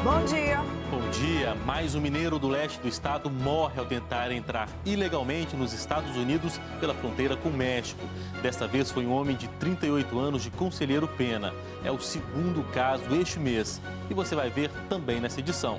Bom dia. Bom dia. Mais um mineiro do leste do estado morre ao tentar entrar ilegalmente nos Estados Unidos pela fronteira com o México. Desta vez foi um homem de 38 anos de Conselheiro Pena. É o segundo caso este mês. E você vai ver também nessa edição.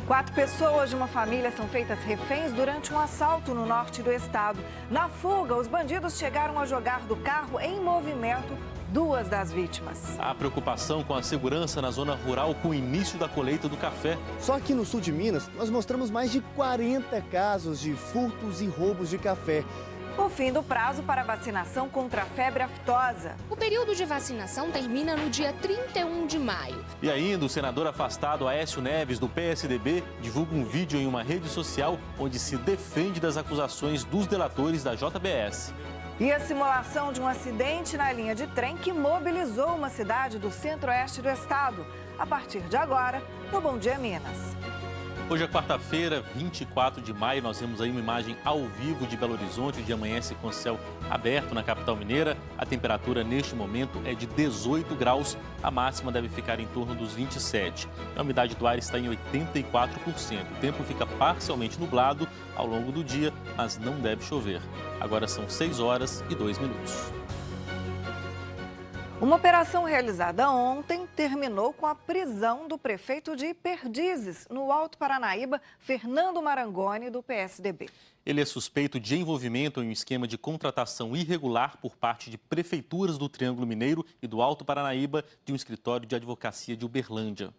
4 pessoas de uma família são feitas reféns durante um assalto no norte do estado. Na fuga, os bandidos chegaram a jogar do carro em movimento 2 das vítimas. A preocupação com a segurança na zona rural com o início da colheita do café. Só aqui no sul de Minas, nós mostramos mais de 40 casos de furtos e roubos de café. O fim do prazo para vacinação contra a febre aftosa. O período de vacinação termina no dia 31 de maio. E ainda, o senador afastado Aécio Neves, do PSDB, divulga um vídeo em uma rede social onde se defende das acusações dos delatores da JBS. E a simulação de um acidente na linha de trem que mobilizou uma cidade do centro-oeste do estado. A partir de agora, no Bom Dia Minas. Hoje é quarta-feira, 24 de maio, nós vemos aí uma imagem ao vivo de Belo Horizonte, onde amanhece com céu aberto na capital mineira. A temperatura neste momento é de 18 graus, a máxima deve ficar em torno dos 27. A umidade do ar está em 84%. O tempo fica parcialmente nublado ao longo do dia, mas não deve chover. Agora são 6 horas e 2 minutos. Uma operação realizada ontem terminou com a prisão do prefeito de Perdizes, no Alto Paranaíba, Fernando Marangoni, do PSDB. Ele é suspeito de envolvimento em um esquema de contratação irregular por parte de prefeituras do Triângulo Mineiro e do Alto Paranaíba de um escritório de advocacia de Uberlândia.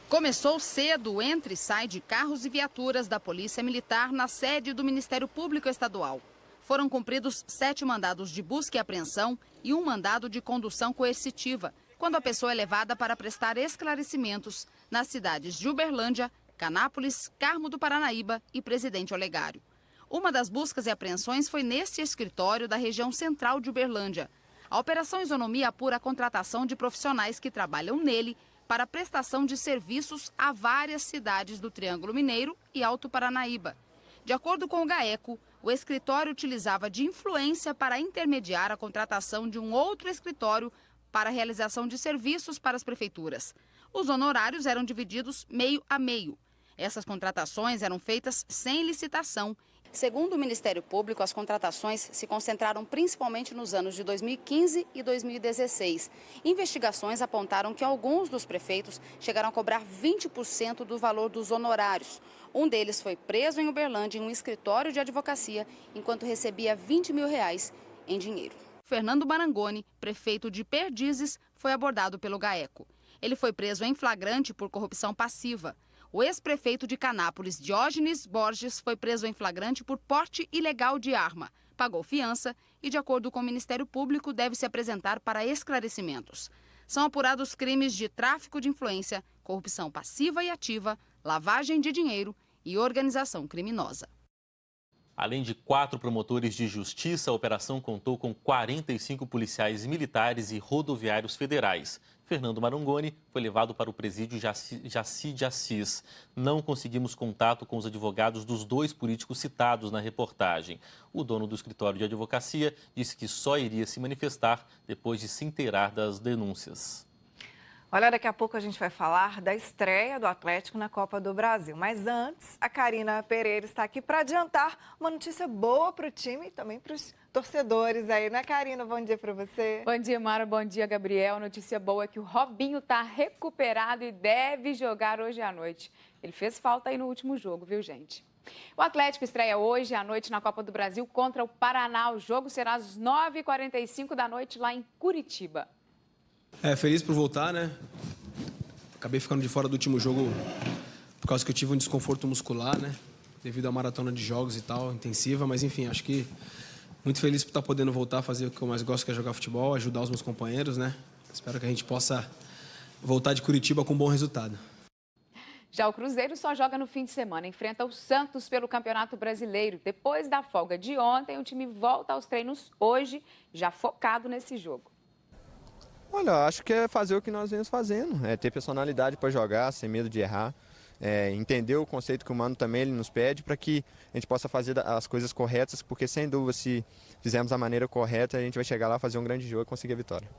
Começou cedo o entra e sai de carros e viaturas da Polícia Militar na sede do Ministério Público Estadual. Foram cumpridos 7 mandados de busca e apreensão e um mandado de condução coercitiva, quando a pessoa é levada para prestar esclarecimentos nas cidades de Uberlândia, Canápolis, Carmo do Paranaíba e Presidente Olegário. Uma das buscas e apreensões foi neste escritório da região central de Uberlândia. A Operação Isonomia apura a contratação de profissionais que trabalham nele para a prestação de serviços a várias cidades do Triângulo Mineiro e Alto Paranaíba. De acordo com o GAECO, o escritório utilizava de influência para intermediar a contratação de um outro escritório para a realização de serviços para as prefeituras. Os honorários eram divididos meio a meio. Essas contratações eram feitas sem licitação. Segundo o Ministério Público, as contratações se concentraram principalmente nos anos de 2015 e 2016. Investigações apontaram que alguns dos prefeitos chegaram a cobrar 20% do valor dos honorários. Um deles foi preso em Uberlândia em um escritório de advocacia, enquanto recebia R$20 mil em dinheiro. Fernando Marangoni, prefeito de Perdizes, foi abordado pelo GAECO. Ele foi preso em flagrante por corrupção passiva. O ex-prefeito de Canápolis, Diógenes Borges, foi preso em flagrante por porte ilegal de arma. Pagou fiança e, de acordo com o Ministério Público, deve se apresentar para esclarecimentos. São apurados crimes de tráfico de influência, corrupção passiva e ativa, lavagem de dinheiro e organização criminosa. Além de 4 promotores de justiça, a operação contou com 45 policiais militares e rodoviários federais. Fernando Marangoni foi levado para o presídio Jaci de Assis. Não conseguimos contato com os advogados dos 2 políticos citados na reportagem. O dono do escritório de advocacia disse que só iria se manifestar depois de se inteirar das denúncias. Olha, daqui a pouco a gente vai falar da estreia do Atlético na Copa do Brasil. Mas antes, a Karina Pereira está aqui para adiantar uma notícia boa para o time e também para os torcedores aí, né, Karina? Bom dia para você. Bom dia, Mara. Bom dia, Gabriel. Notícia boa é que o Robinho está recuperado e deve jogar hoje à noite. Ele fez falta aí no último jogo, viu, gente? O Atlético estreia hoje à noite na Copa do Brasil contra o Paraná. O jogo será às 9h45 da noite lá em Curitiba. Feliz por voltar, né? Acabei ficando de fora do último jogo por causa que eu tive um desconforto muscular, né? Devido à maratona de jogos e tal, intensiva. Mas, enfim, acho que muito feliz por estar podendo voltar a fazer o que eu mais gosto, que é jogar futebol, ajudar os meus companheiros, né? Espero que a gente possa voltar de Curitiba com um bom resultado. Já o Cruzeiro só joga no fim de semana, enfrenta o Santos pelo Campeonato Brasileiro. Depois da folga de ontem, o time volta aos treinos hoje, já focado nesse jogo. Olha, acho que é fazer o que nós vemos fazendo, é ter personalidade para jogar, sem medo de errar, entender o conceito que o Mano também ele nos pede para que a gente possa fazer as coisas corretas, porque sem dúvida se fizermos a maneira correta a gente vai chegar lá, fazer um grande jogo e conseguir a vitória.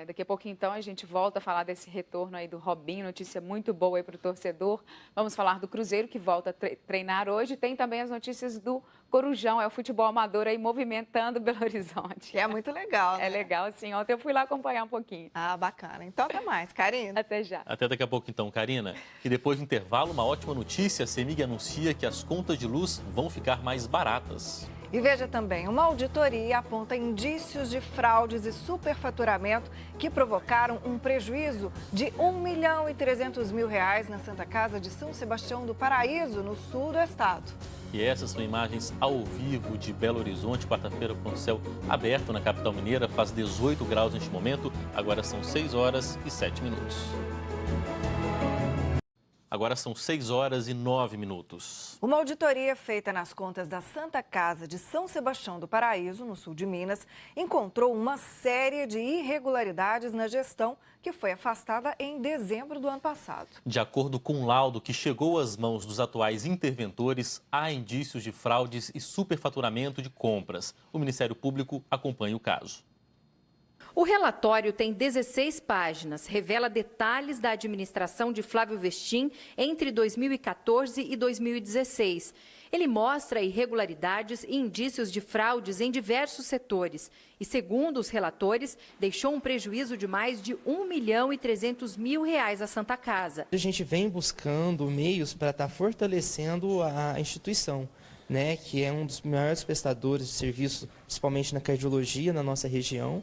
Daqui a pouquinho, então, a gente volta a falar desse retorno aí do Robinho, notícia muito boa aí para o torcedor. Vamos falar do Cruzeiro, que volta a treinar hoje. Tem também as notícias do Corujão, é o futebol amador aí movimentando Belo Horizonte. Que é muito legal, né? É legal, sim. Ontem eu fui lá acompanhar um pouquinho. Ah, bacana. Então, até mais, Karina. Até já. Até daqui a pouco, então, Karina. E depois do intervalo, uma ótima notícia. A CEMIG anuncia que as contas de luz vão ficar mais baratas. E veja também, uma auditoria aponta indícios de fraudes e superfaturamento que provocaram um prejuízo de R$1.300.000 na Santa Casa de São Sebastião do Paraíso, no sul do estado. E essas são imagens ao vivo de Belo Horizonte, quarta-feira com o céu aberto na capital mineira. Faz 18 graus neste momento, agora são 6 horas e 7 minutos. Agora são 6 horas e 9 minutos. Uma auditoria feita nas contas da Santa Casa de São Sebastião do Paraíso, no sul de Minas, encontrou uma série de irregularidades na gestão que foi afastada em dezembro do ano passado. De acordo com um laudo que chegou às mãos dos atuais interventores, há indícios de fraudes e superfaturamento de compras. O Ministério Público acompanha o caso. O relatório tem 16 páginas, revela detalhes da administração de Flávio Vestim entre 2014 e 2016. Ele mostra irregularidades e indícios de fraudes em diversos setores e, segundo os relatores, deixou um prejuízo de mais de R$1.300.000 à Santa Casa. A gente vem buscando meios para estar fortalecendo a instituição, né, que é um dos maiores prestadores de serviço, principalmente na cardiologia na nossa região.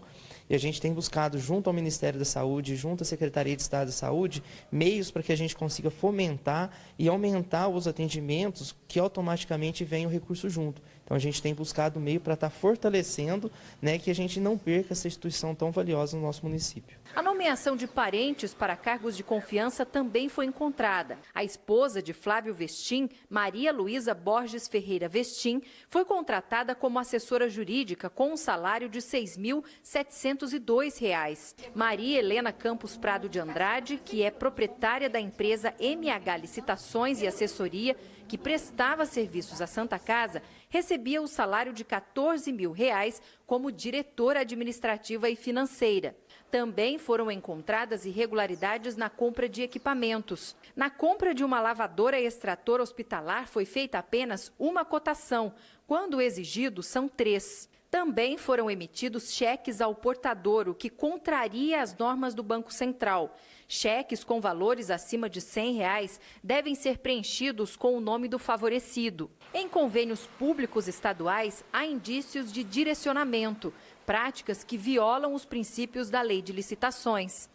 E a gente tem buscado, junto ao Ministério da Saúde, junto à Secretaria de Estado da Saúde, meios para que a gente consiga fomentar e aumentar os atendimentos que automaticamente vem o recurso junto. Então a gente tem buscado meio para estar fortalecendo, né, que a gente não perca essa instituição tão valiosa no nosso município. A nomeação de parentes para cargos de confiança também foi encontrada. A esposa de Flávio Vestim, Maria Luísa Borges Ferreira Vestim, foi contratada como assessora jurídica com um salário de R$ 6.702. Maria Helena Campos Prado de Andrade, que é proprietária da empresa MH Licitações e Assessoria, que prestava serviços à Santa Casa, recebia o salário de R$ 14.000 como diretora administrativa e financeira. Também foram encontradas irregularidades na compra de equipamentos. Na compra de uma lavadora extrator hospitalar foi feita apenas uma cotação, quando exigido são 3. Também foram emitidos cheques ao portador, o que contraria as normas do Banco Central. Cheques com valores acima de R$ 100 devem ser preenchidos com o nome do favorecido. Em convênios públicos estaduais, há indícios de direcionamento, práticas que violam os princípios da Lei de Licitações.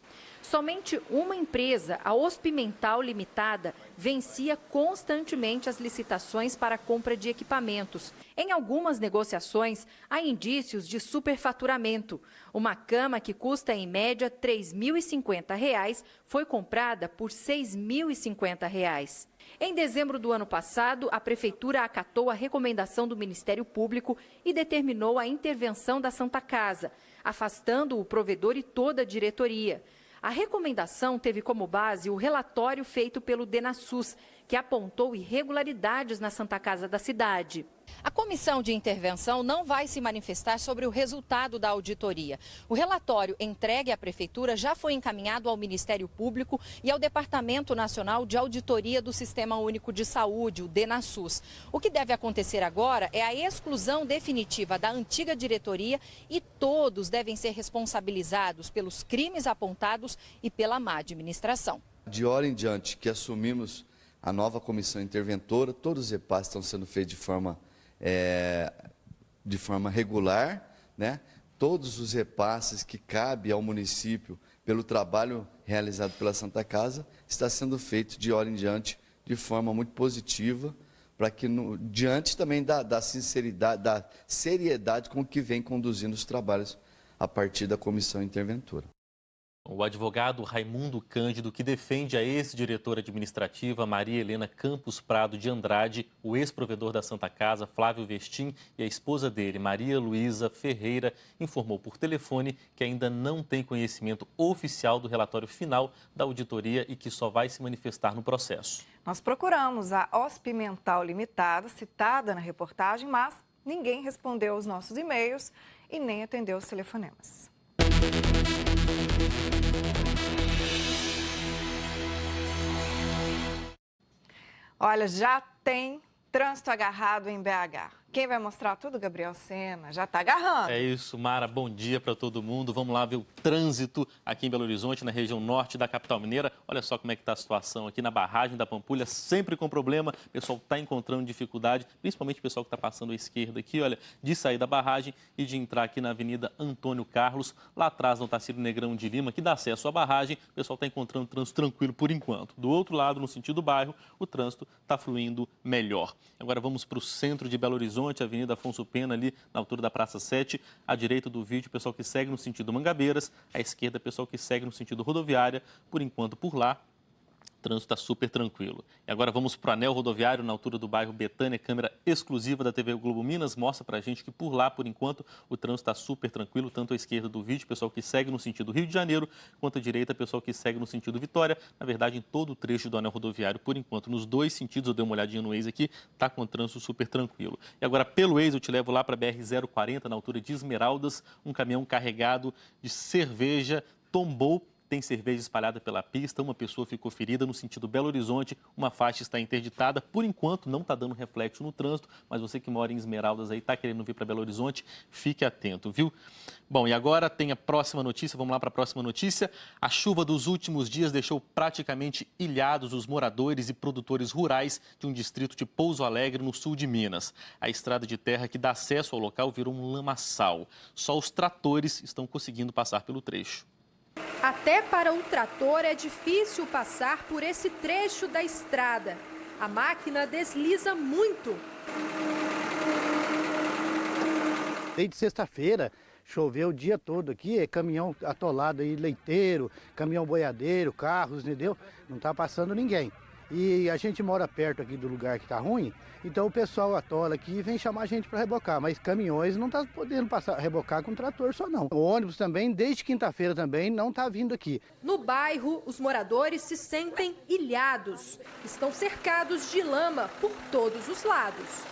Somente uma empresa, a Ospimental Limitada, vencia constantemente as licitações para a compra de equipamentos. Em algumas negociações, há indícios de superfaturamento. Uma cama que custa, em média, R$ 3.050 foi comprada por R$ 6.050. Em dezembro do ano passado, a Prefeitura acatou a recomendação do Ministério Público e determinou a intervenção da Santa Casa, afastando o provedor e toda a diretoria. A recomendação teve como base o relatório feito pelo DenaSUS, que apontou irregularidades na Santa Casa da cidade. A comissão de intervenção não vai se manifestar sobre o resultado da auditoria. O relatório entregue à Prefeitura já foi encaminhado ao Ministério Público e ao Departamento Nacional de Auditoria do Sistema Único de Saúde, o DenaSUS. O que deve acontecer agora é a exclusão definitiva da antiga diretoria e todos devem ser responsabilizados pelos crimes apontados e pela má administração. De hora em diante que assumimos a nova comissão interventora, todos os repasses estão sendo feitos de forma regular, né? Todos os repasses que cabem ao município pelo trabalho realizado pela Santa Casa está sendo feito de hora em diante de forma muito positiva, para que diante também da sinceridade, da seriedade com que vem conduzindo os trabalhos a partir da comissão interventora. O advogado Raimundo Cândido, que defende a ex-diretora administrativa Maria Helena Campos Prado de Andrade, o ex-provedor da Santa Casa, Flávio Vestim, e a esposa dele, Maria Luísa Ferreira, informou por telefone que ainda não tem conhecimento oficial do relatório final da auditoria e que só vai se manifestar no processo. Nós procuramos a Ospimental Limitada, citada na reportagem, mas ninguém respondeu aos nossos e-mails e nem atendeu os telefonemas. Olha, já tem trânsito agarrado em BH. Quem vai mostrar tudo, Gabriel Sena? Já está agarrando. É isso, Mara. Bom dia para todo mundo. Vamos lá ver o trânsito aqui em Belo Horizonte, na região norte da capital mineira. Olha só como é que está a situação aqui na barragem da Pampulha, sempre com problema. O pessoal está encontrando dificuldade, principalmente o pessoal que está passando à esquerda aqui, olha, de sair da barragem e de entrar aqui na Avenida Antônio Carlos, lá atrás no Tarcísio Negrão de Lima, que dá acesso à barragem. O pessoal está encontrando trânsito tranquilo por enquanto. Do outro lado, no sentido do bairro, o trânsito está fluindo melhor. Agora vamos para o centro de Belo Horizonte, Avenida Afonso Pena, ali na altura da Praça 7, à direita do vídeo, o pessoal que segue no sentido Mangabeiras, à esquerda, o pessoal que segue no sentido rodoviária. Por enquanto, por lá, o trânsito está super tranquilo. E agora vamos para o anel rodoviário, na altura do bairro Betânia, câmera exclusiva da TV Globo Minas, mostra para a gente que por lá, por enquanto, o trânsito está super tranquilo, tanto à esquerda do vídeo, o pessoal que segue no sentido Rio de Janeiro, quanto à direita, o pessoal que segue no sentido Vitória. Na verdade, em todo o trecho do anel rodoviário, por enquanto, nos dois sentidos, eu dei uma olhadinha no Waze aqui, está com o trânsito super tranquilo. E agora, pelo Waze, eu te levo lá para a BR-040, na altura de Esmeraldas, um caminhão carregado de cerveja tombou. Tem cerveja espalhada pela pista, uma pessoa ficou ferida no sentido Belo Horizonte, uma faixa está interditada. Por enquanto, não está dando reflexo no trânsito, mas você que mora em Esmeraldas aí, está querendo vir para Belo Horizonte, fique atento, viu? Bom, e agora tem a próxima notícia, vamos lá para a próxima notícia. A chuva dos últimos dias deixou praticamente ilhados os moradores e produtores rurais de um distrito de Pouso Alegre, no sul de Minas. A estrada de terra que dá acesso ao local virou um lamaçal. Só os tratores estão conseguindo passar pelo trecho. Até para um trator é difícil passar por esse trecho da estrada. A máquina desliza muito. Desde sexta-feira, choveu o dia todo aqui, é caminhão atolado aí, leiteiro, caminhão boiadeiro, carros, entendeu? Não está passando ninguém. E a gente mora perto aqui do lugar que está ruim, então o pessoal atola aqui e vem chamar a gente para rebocar, mas caminhões não está podendo rebocar com trator só não. O ônibus também, desde quinta-feira também, não está vindo aqui. No bairro, os moradores se sentem ilhados. Estão cercados de lama por todos os lados.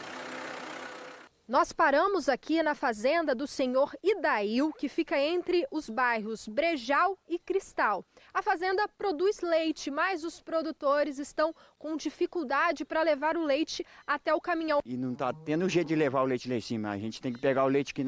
Nós paramos aqui na fazenda do senhor Idail, que fica entre os bairros Brejal e Cristal. A fazenda produz leite, mas os produtores estão com dificuldade para levar o leite até o caminhão. E não está tendo jeito de levar o leite lá em cima. A gente tem que pegar o leite aqui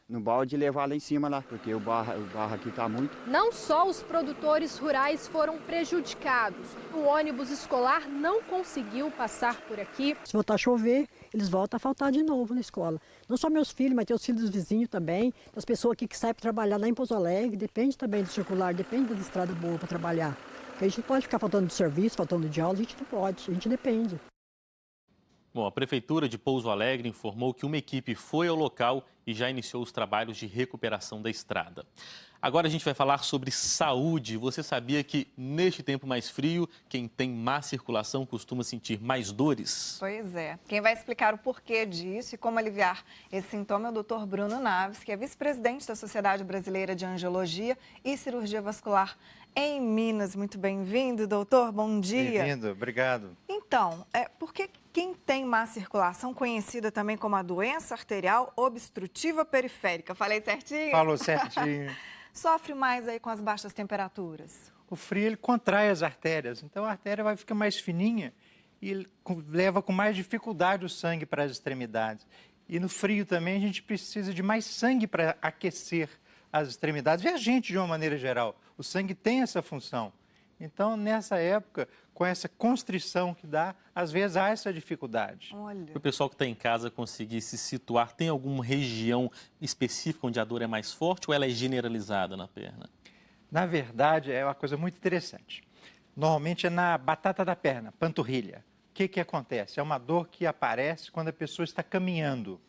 no balde e levar lá em cima, lá, porque o barro aqui está muito. Não só os produtores rurais foram prejudicados. O ônibus escolar não conseguiu passar por aqui. Se voltar a chover, eles voltam a faltar de novo na escola. Não só meus filhos, mas tem os filhos dos vizinhos também, das pessoas aqui que saem para trabalhar lá em Pouso Alegre, depende também do circular, depende das estradas boas para trabalhar. Porque a gente não pode ficar faltando de serviço, faltando de aula, a gente não pode, a gente depende. Bom, a Prefeitura de Pouso Alegre informou que uma equipe foi ao local e já iniciou os trabalhos de recuperação da estrada. Agora a gente vai falar sobre saúde. Você sabia que neste tempo mais frio, quem tem má circulação costuma sentir mais dores? Pois é. Quem vai explicar o porquê disso e como aliviar esse sintoma é o Dr. Bruno Naves, que é vice-presidente da Sociedade Brasileira de Angiologia e Cirurgia Vascular em Minas. Muito bem-vindo, doutor. Bom dia. Bem-vindo, obrigado. Então, por que quem tem má circulação, conhecida também como a doença arterial obstrutiva periférica, falei certinho? Falou certinho. Sofre mais aí com as baixas temperaturas? O frio ele contrai as artérias, então a artéria vai ficar mais fininha e leva com mais dificuldade o sangue para as extremidades. E no frio também a gente precisa de mais sangue para aquecer as extremidades e a gente de uma maneira geral. O sangue tem essa função. Então, nessa época, com essa constrição que dá, às vezes há essa dificuldade. Para o pessoal que está em casa conseguir se situar, tem alguma região específica onde a dor é mais forte ou ela é generalizada na perna? Na verdade, é uma coisa muito interessante. Normalmente é na batata da perna, panturrilha. O que acontece? É uma dor que aparece quando a pessoa está caminhando.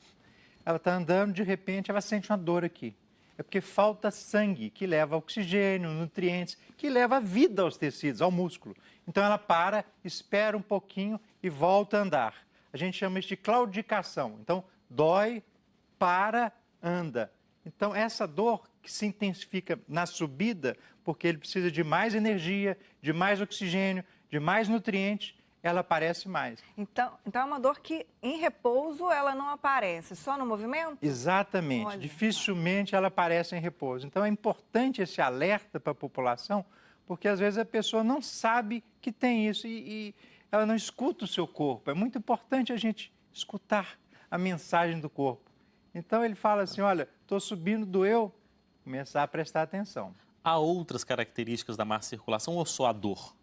Ela está andando, de repente, ela sente uma dor aqui. É porque falta sangue, que leva oxigênio, nutrientes, que leva vida aos tecidos, ao músculo. Então ela para, espera um pouquinho e volta a andar. A gente chama isso de claudicação. Então dói, para, anda. Então essa dor que se intensifica na subida, porque ele precisa de mais energia, de mais oxigênio, de mais nutrientes, ela aparece mais. Então é uma dor que em repouso ela não aparece, só no movimento? Exatamente. Olha. Dificilmente ela aparece em repouso. Então é importante esse alerta para a população, porque às vezes a pessoa não sabe que tem isso e ela não escuta o seu corpo. É muito importante a gente escutar a mensagem do corpo. Então ele fala assim, olha, estou subindo, doeu, começar a prestar atenção. Há outras características da má circulação ou só a dor?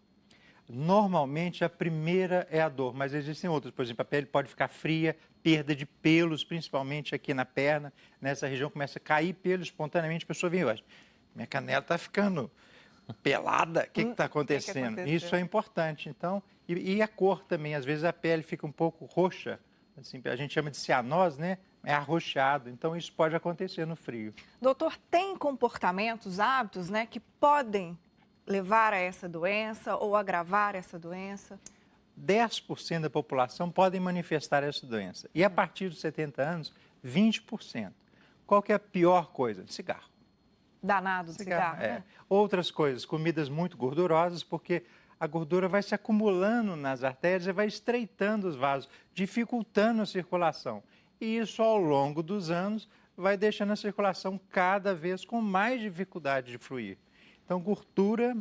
Normalmente a primeira é a dor, mas existem outras. Por exemplo, a pele pode ficar fria, perda de pelos, principalmente aqui na perna. Nessa região começa a cair pelo espontaneamente. A pessoa vem hoje, minha canela está ficando pelada, o que está acontecendo? Isso é importante. Então, e a cor também, às vezes a pele fica um pouco roxa, assim, a gente chama de cianose, né? É arroxeado, então isso pode acontecer no frio. Doutor, tem comportamentos, hábitos, né, que podem levar a essa doença ou agravar essa doença? 10% da população podem manifestar essa doença. E a partir dos 70 anos, 20%. Qual que é a pior coisa? Cigarro. Danado do cigarro, é. né? Outras coisas, comidas muito gordurosas, porque a gordura vai se acumulando nas artérias e vai estreitando os vasos, dificultando a circulação. E isso, ao longo dos anos, vai deixando a circulação cada vez com mais dificuldade de fluir. Então, gordura,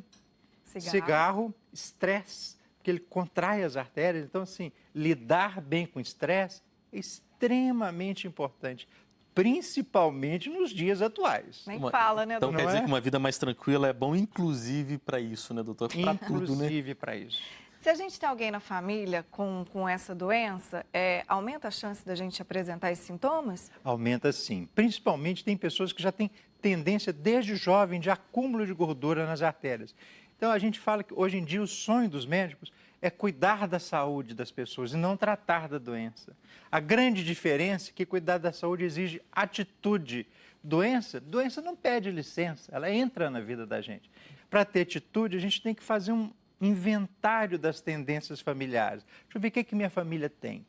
cigarro, estresse, porque ele contrai as artérias. Então, assim, lidar bem com estresse é extremamente importante, principalmente nos dias atuais. Nem fala, né, doutor? Então, quer dizer que uma vida mais tranquila é bom, inclusive, para isso, né, doutor? Para tudo, né? Inclusive para isso. Se a gente tem alguém na família com essa doença, aumenta a chance da gente apresentar esses sintomas? Aumenta sim. Principalmente tem pessoas que já têm tendência desde jovem de acúmulo de gordura nas artérias. Então a gente fala que hoje em dia o sonho dos médicos é cuidar da saúde das pessoas e não tratar da doença. A grande diferença é que cuidar da saúde exige atitude. Doença não pede licença, ela entra na vida da gente. Para ter atitude, a gente tem que fazer um inventário das tendências familiares. Deixa eu ver o que minha família tem.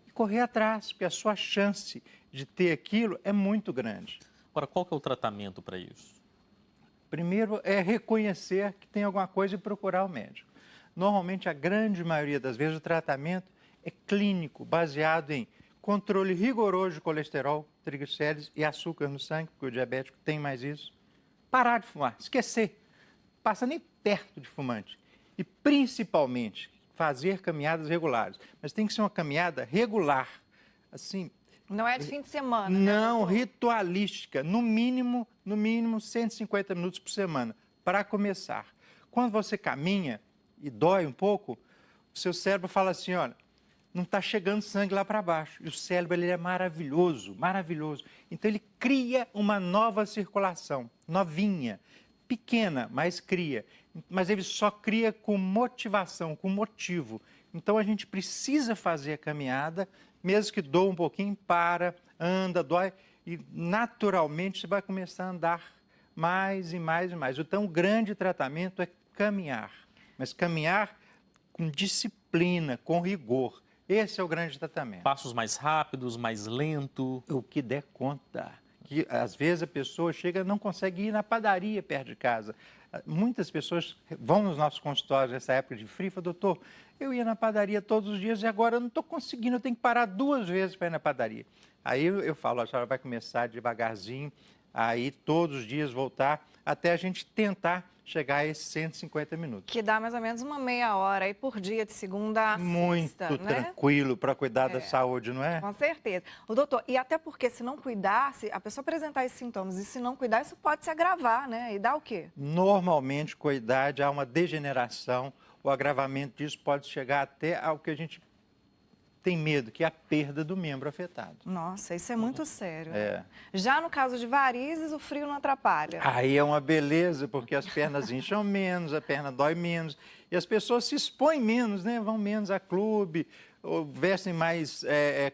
E correr atrás, porque a sua chance de ter aquilo é muito grande. Agora, qual que é o tratamento para isso? Primeiro é reconhecer que tem alguma coisa e procurar o médico. Normalmente, a grande maioria das vezes, o tratamento é clínico, baseado em controle rigoroso de colesterol, triglicéridos e açúcar no sangue, porque o diabético tem mais isso. Parar de fumar, esquecer, passa nem perto de fumante. E, principalmente, fazer caminhadas regulares. Mas tem que ser uma caminhada regular, assim... Não é de fim de semana, não, né, ritualística. No mínimo 150 minutos por semana, para começar. Quando você caminha e dói um pouco, o seu cérebro fala assim, olha, não está chegando sangue lá para baixo. E o cérebro ele é maravilhoso, maravilhoso. Então, ele cria uma nova circulação, novinha, pequena, mas cria. Mas ele só cria com motivação, com motivo. Então, a gente precisa fazer a caminhada, mesmo que doa um pouquinho, para, anda, dói, e naturalmente você vai começar a andar mais e mais e mais. Então, o grande tratamento é caminhar, mas caminhar com disciplina, com rigor. Esse é o grande tratamento. Passos mais rápidos, mais lento? O que der conta. Que, às vezes a pessoa chega e não consegue ir na padaria perto de casa. Muitas pessoas vão nos nossos consultórios nessa época de frio e falam, doutor, eu ia na padaria todos os dias e agora eu não estou conseguindo, eu tenho que parar 2 vezes para ir na padaria. Aí eu falo, a senhora vai começar devagarzinho, aí todos os dias voltar, até a gente tentar chegar a esses 150 minutos. Que dá mais ou menos uma meia hora aí por dia, de segunda a Muito sexta, né? tranquilo para cuidar da saúde, não é? Com certeza. O doutor, e até porque se não cuidar, se a pessoa apresentar esses sintomas e se não cuidar, isso pode se agravar, né? E dá o quê? Normalmente, com a idade, há uma degeneração, o agravamento disso pode chegar até ao que a gente tem medo, que é a perda do membro afetado. Nossa, isso é muito sério. É. Já no caso de varizes, o frio não atrapalha. Aí é uma beleza, porque as pernas incham menos, a perna dói menos, e as pessoas se expõem menos, né? Vão menos a clube, ou vestem mais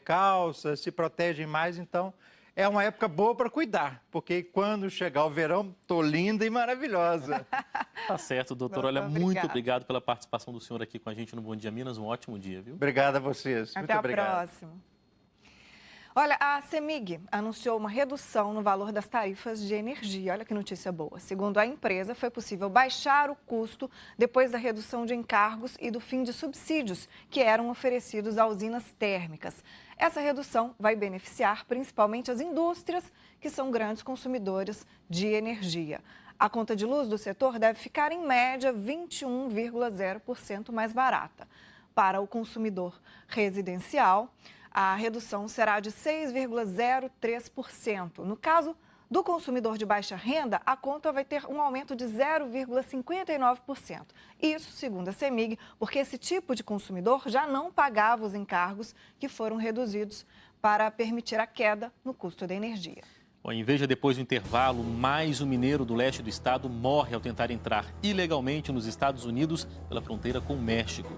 calça, se protegem mais, então é uma época boa para cuidar, porque quando chegar o verão, estou linda e maravilhosa. Tá certo, doutor. Olha, muito obrigado pela participação do senhor aqui com a gente no Bom Dia Minas. Um ótimo dia, viu? Obrigado a vocês. Até muito obrigado. Próxima. Olha, a CEMIG anunciou uma redução no valor das tarifas de energia. Olha que notícia boa. Segundo a empresa, foi possível baixar o custo depois da redução de encargos e do fim de subsídios que eram oferecidos a usinas térmicas. Essa redução vai beneficiar principalmente as indústrias, que são grandes consumidores de energia. A conta de luz do setor deve ficar, em média, 21,0% mais barata. Para o consumidor residencial, a redução será de 6,03%. No caso do consumidor de baixa renda, a conta vai ter um aumento de 0,59%. Isso, segundo a CEMIG, porque esse tipo de consumidor já não pagava os encargos que foram reduzidos para permitir a queda no custo da energia. Bom, em Veja, depois do intervalo, mais um mineiro do leste do estado morre ao tentar entrar ilegalmente nos Estados Unidos pela fronteira com o México.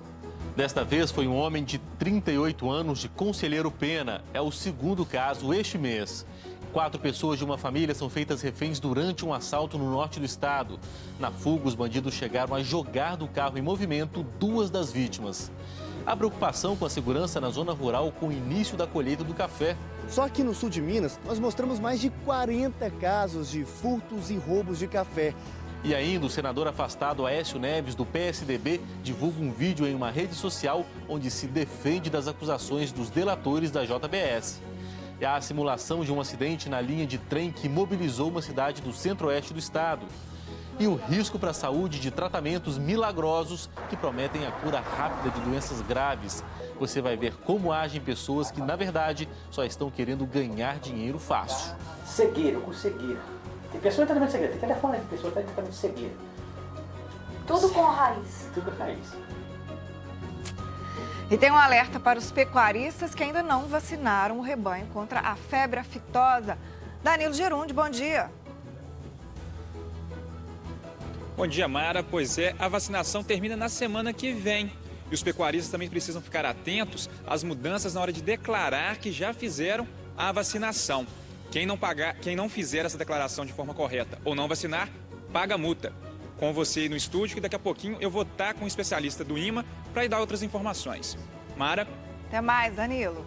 Desta vez foi um homem de 38 anos de Conselheiro Pena. É o segundo caso este mês. 4 pessoas de uma família são feitas reféns durante um assalto no norte do estado. Na fuga, os bandidos chegaram a jogar do carro em movimento 2 das vítimas. Há preocupação com a segurança na zona rural com o início da colheita do café. Só aqui no sul de Minas, nós mostramos mais de 40 casos de furtos e roubos de café. E ainda, o senador afastado Aécio Neves, do PSDB, divulga um vídeo em uma rede social onde se defende das acusações dos delatores da JBS. E há a simulação de um acidente na linha de trem que mobilizou uma cidade do centro-oeste do estado. E o risco para a saúde de tratamentos milagrosos que prometem a cura rápida de doenças graves. Você vai ver como agem pessoas que, na verdade, só estão querendo ganhar dinheiro fácil. Cegueira, com cegueira. Tem pessoa em tratamento de cegueira, tem telefone, tem pessoa em tratamento de cegueira. Tudo com raiz. Tudo com raiz. E tem um alerta para os pecuaristas que ainda não vacinaram o rebanho contra a febre aftosa. Danilo Girundi, bom dia. Bom dia, Mara. Pois é, a vacinação termina na semana que vem. E os pecuaristas também precisam ficar atentos às mudanças na hora de declarar que já fizeram a vacinação. Quem não fizer essa declaração de forma correta ou não vacinar, paga multa. Com você aí no estúdio, que daqui a pouquinho eu vou estar com um especialista do IMA para dar outras informações. Mara? Até mais, Danilo.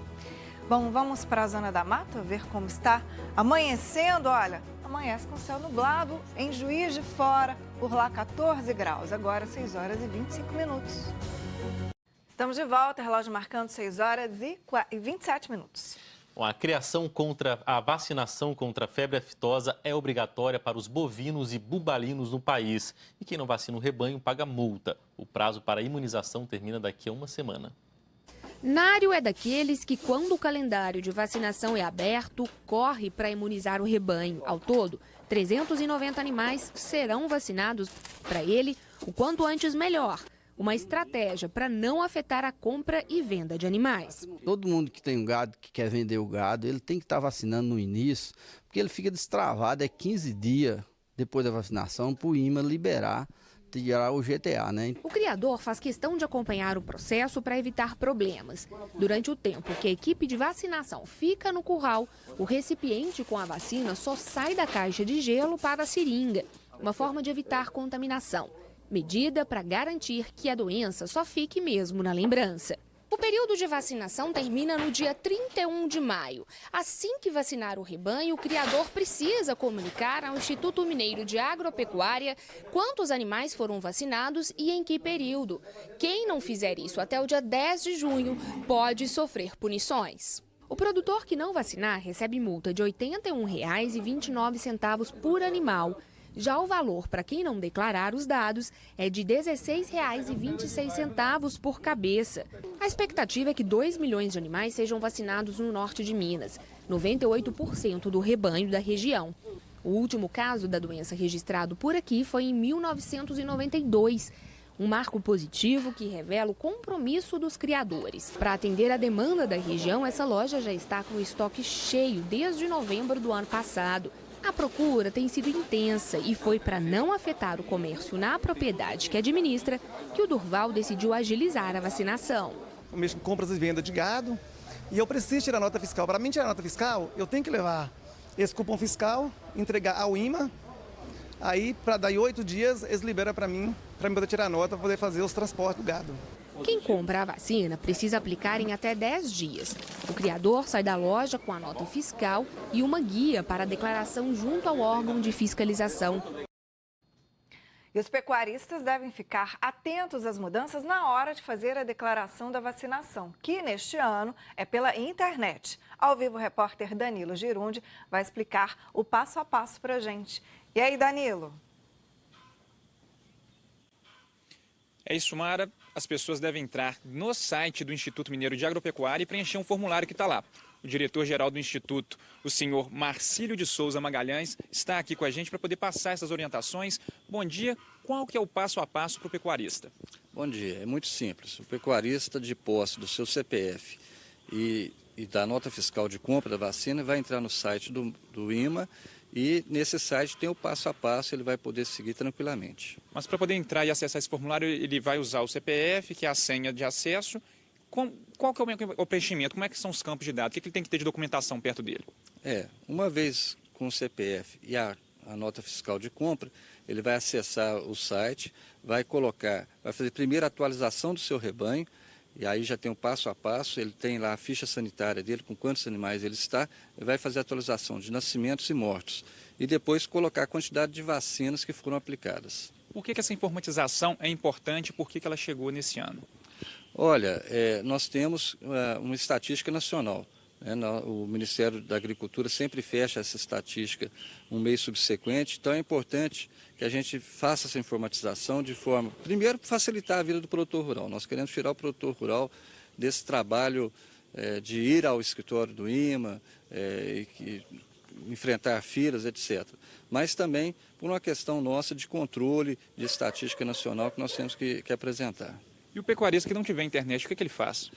Bom, vamos para a Zona da Mata ver como está amanhecendo. Olha, amanhece com céu nublado em Juiz de Fora, por lá 14 graus, agora 6 horas e 25 minutos. Estamos de volta, relógio marcando 6 horas e 27 minutos. Bom, a vacinação contra a febre aftosa é obrigatória para os bovinos e bubalinos no país. E quem não vacina o rebanho paga multa. O prazo para a imunização termina daqui a uma semana. Nário é daqueles que, quando o calendário de vacinação é aberto, corre para imunizar o rebanho. Ao todo, 390 animais serão vacinados. Para ele, o quanto antes melhor. Uma estratégia para não afetar a compra e venda de animais. Todo mundo que tem um gado, que quer vender o gado, ele tem que estar vacinando no início, porque ele fica destravado, 15 dias depois da vacinação para o IMA liberar, tirar o GTA, né? O criador faz questão de acompanhar o processo para evitar problemas. Durante o tempo que a equipe de vacinação fica no curral, o recipiente com a vacina só sai da caixa de gelo para a seringa, uma forma de evitar contaminação. Medida para garantir que a doença só fique mesmo na lembrança. O período de vacinação termina no dia 31 de maio. Assim que vacinar o rebanho, o criador precisa comunicar ao Instituto Mineiro de Agropecuária quantos animais foram vacinados e em que período. Quem não fizer isso até o dia 10 de junho pode sofrer punições. O produtor que não vacinar recebe multa de R$ 81,29 por animal. Já o valor para quem não declarar os dados é de R$ 16,26 por cabeça. A expectativa é que 2 milhões de animais sejam vacinados no norte de Minas, 98% do rebanho da região. O último caso da doença registrado por aqui foi em 1992. Um marco positivo que revela o compromisso dos criadores. Para atender a demanda da região, essa loja já está com o estoque cheio desde novembro do ano passado. A procura tem sido intensa e foi para não afetar o comércio na propriedade que administra que o Durval decidiu agilizar a vacinação. Eu mexo com compras e venda de gado e eu preciso tirar nota fiscal. Para mim tirar nota fiscal, eu tenho que levar esse cupom fiscal, entregar ao IMA, aí para daí 8 dias eles liberam para mim poder tirar nota, para poder fazer os transportes do gado. Quem compra a vacina precisa aplicar em até 10 dias. O criador sai da loja com a nota fiscal e uma guia para a declaração junto ao órgão de fiscalização. E os pecuaristas devem ficar atentos às mudanças na hora de fazer a declaração da vacinação, que neste ano é pela internet. Ao vivo, o repórter Danilo Girundi vai explicar o passo a passo para a gente. E aí, Danilo? É isso, Mara. As pessoas devem entrar no site do Instituto Mineiro de Agropecuária e preencher um formulário que está lá. O diretor-geral do Instituto, o senhor Marcílio de Souza Magalhães, está aqui com a gente para poder passar essas orientações. Bom dia. Qual que é o passo a passo para o pecuarista? Bom dia. É muito simples. O pecuarista, de posse do seu CPF e da nota fiscal de compra da vacina, vai entrar no site do IMA e nesse site tem o passo a passo, ele vai poder seguir tranquilamente. Mas para poder entrar e acessar esse formulário, ele vai usar o CPF, que é a senha de acesso. Qual que é o preenchimento? Como é que são os campos de dados? O que ele tem que ter de documentação perto dele? Uma vez com o CPF e a nota fiscal de compra, ele vai acessar o site, vai fazer primeiro a atualização do seu rebanho, e aí já tem o passo a passo, ele tem lá a ficha sanitária dele, com quantos animais ele está, ele vai fazer a atualização de nascimentos e mortos, e depois colocar a quantidade de vacinas que foram aplicadas. Por que essa informatização é importante e por que ela chegou nesse ano? Olha, nós temos uma estatística nacional. O Ministério da Agricultura sempre fecha essa estatística um mês subsequente, então é importante que a gente faça essa informatização de forma, primeiro, facilitar a vida do produtor rural. Nós queremos tirar o produtor rural desse trabalho de ir ao escritório do IMA, enfrentar filas, etc. Mas também por uma questão nossa de controle de estatística nacional que nós temos que apresentar. E o pecuarista que não tiver internet, o que ele faz?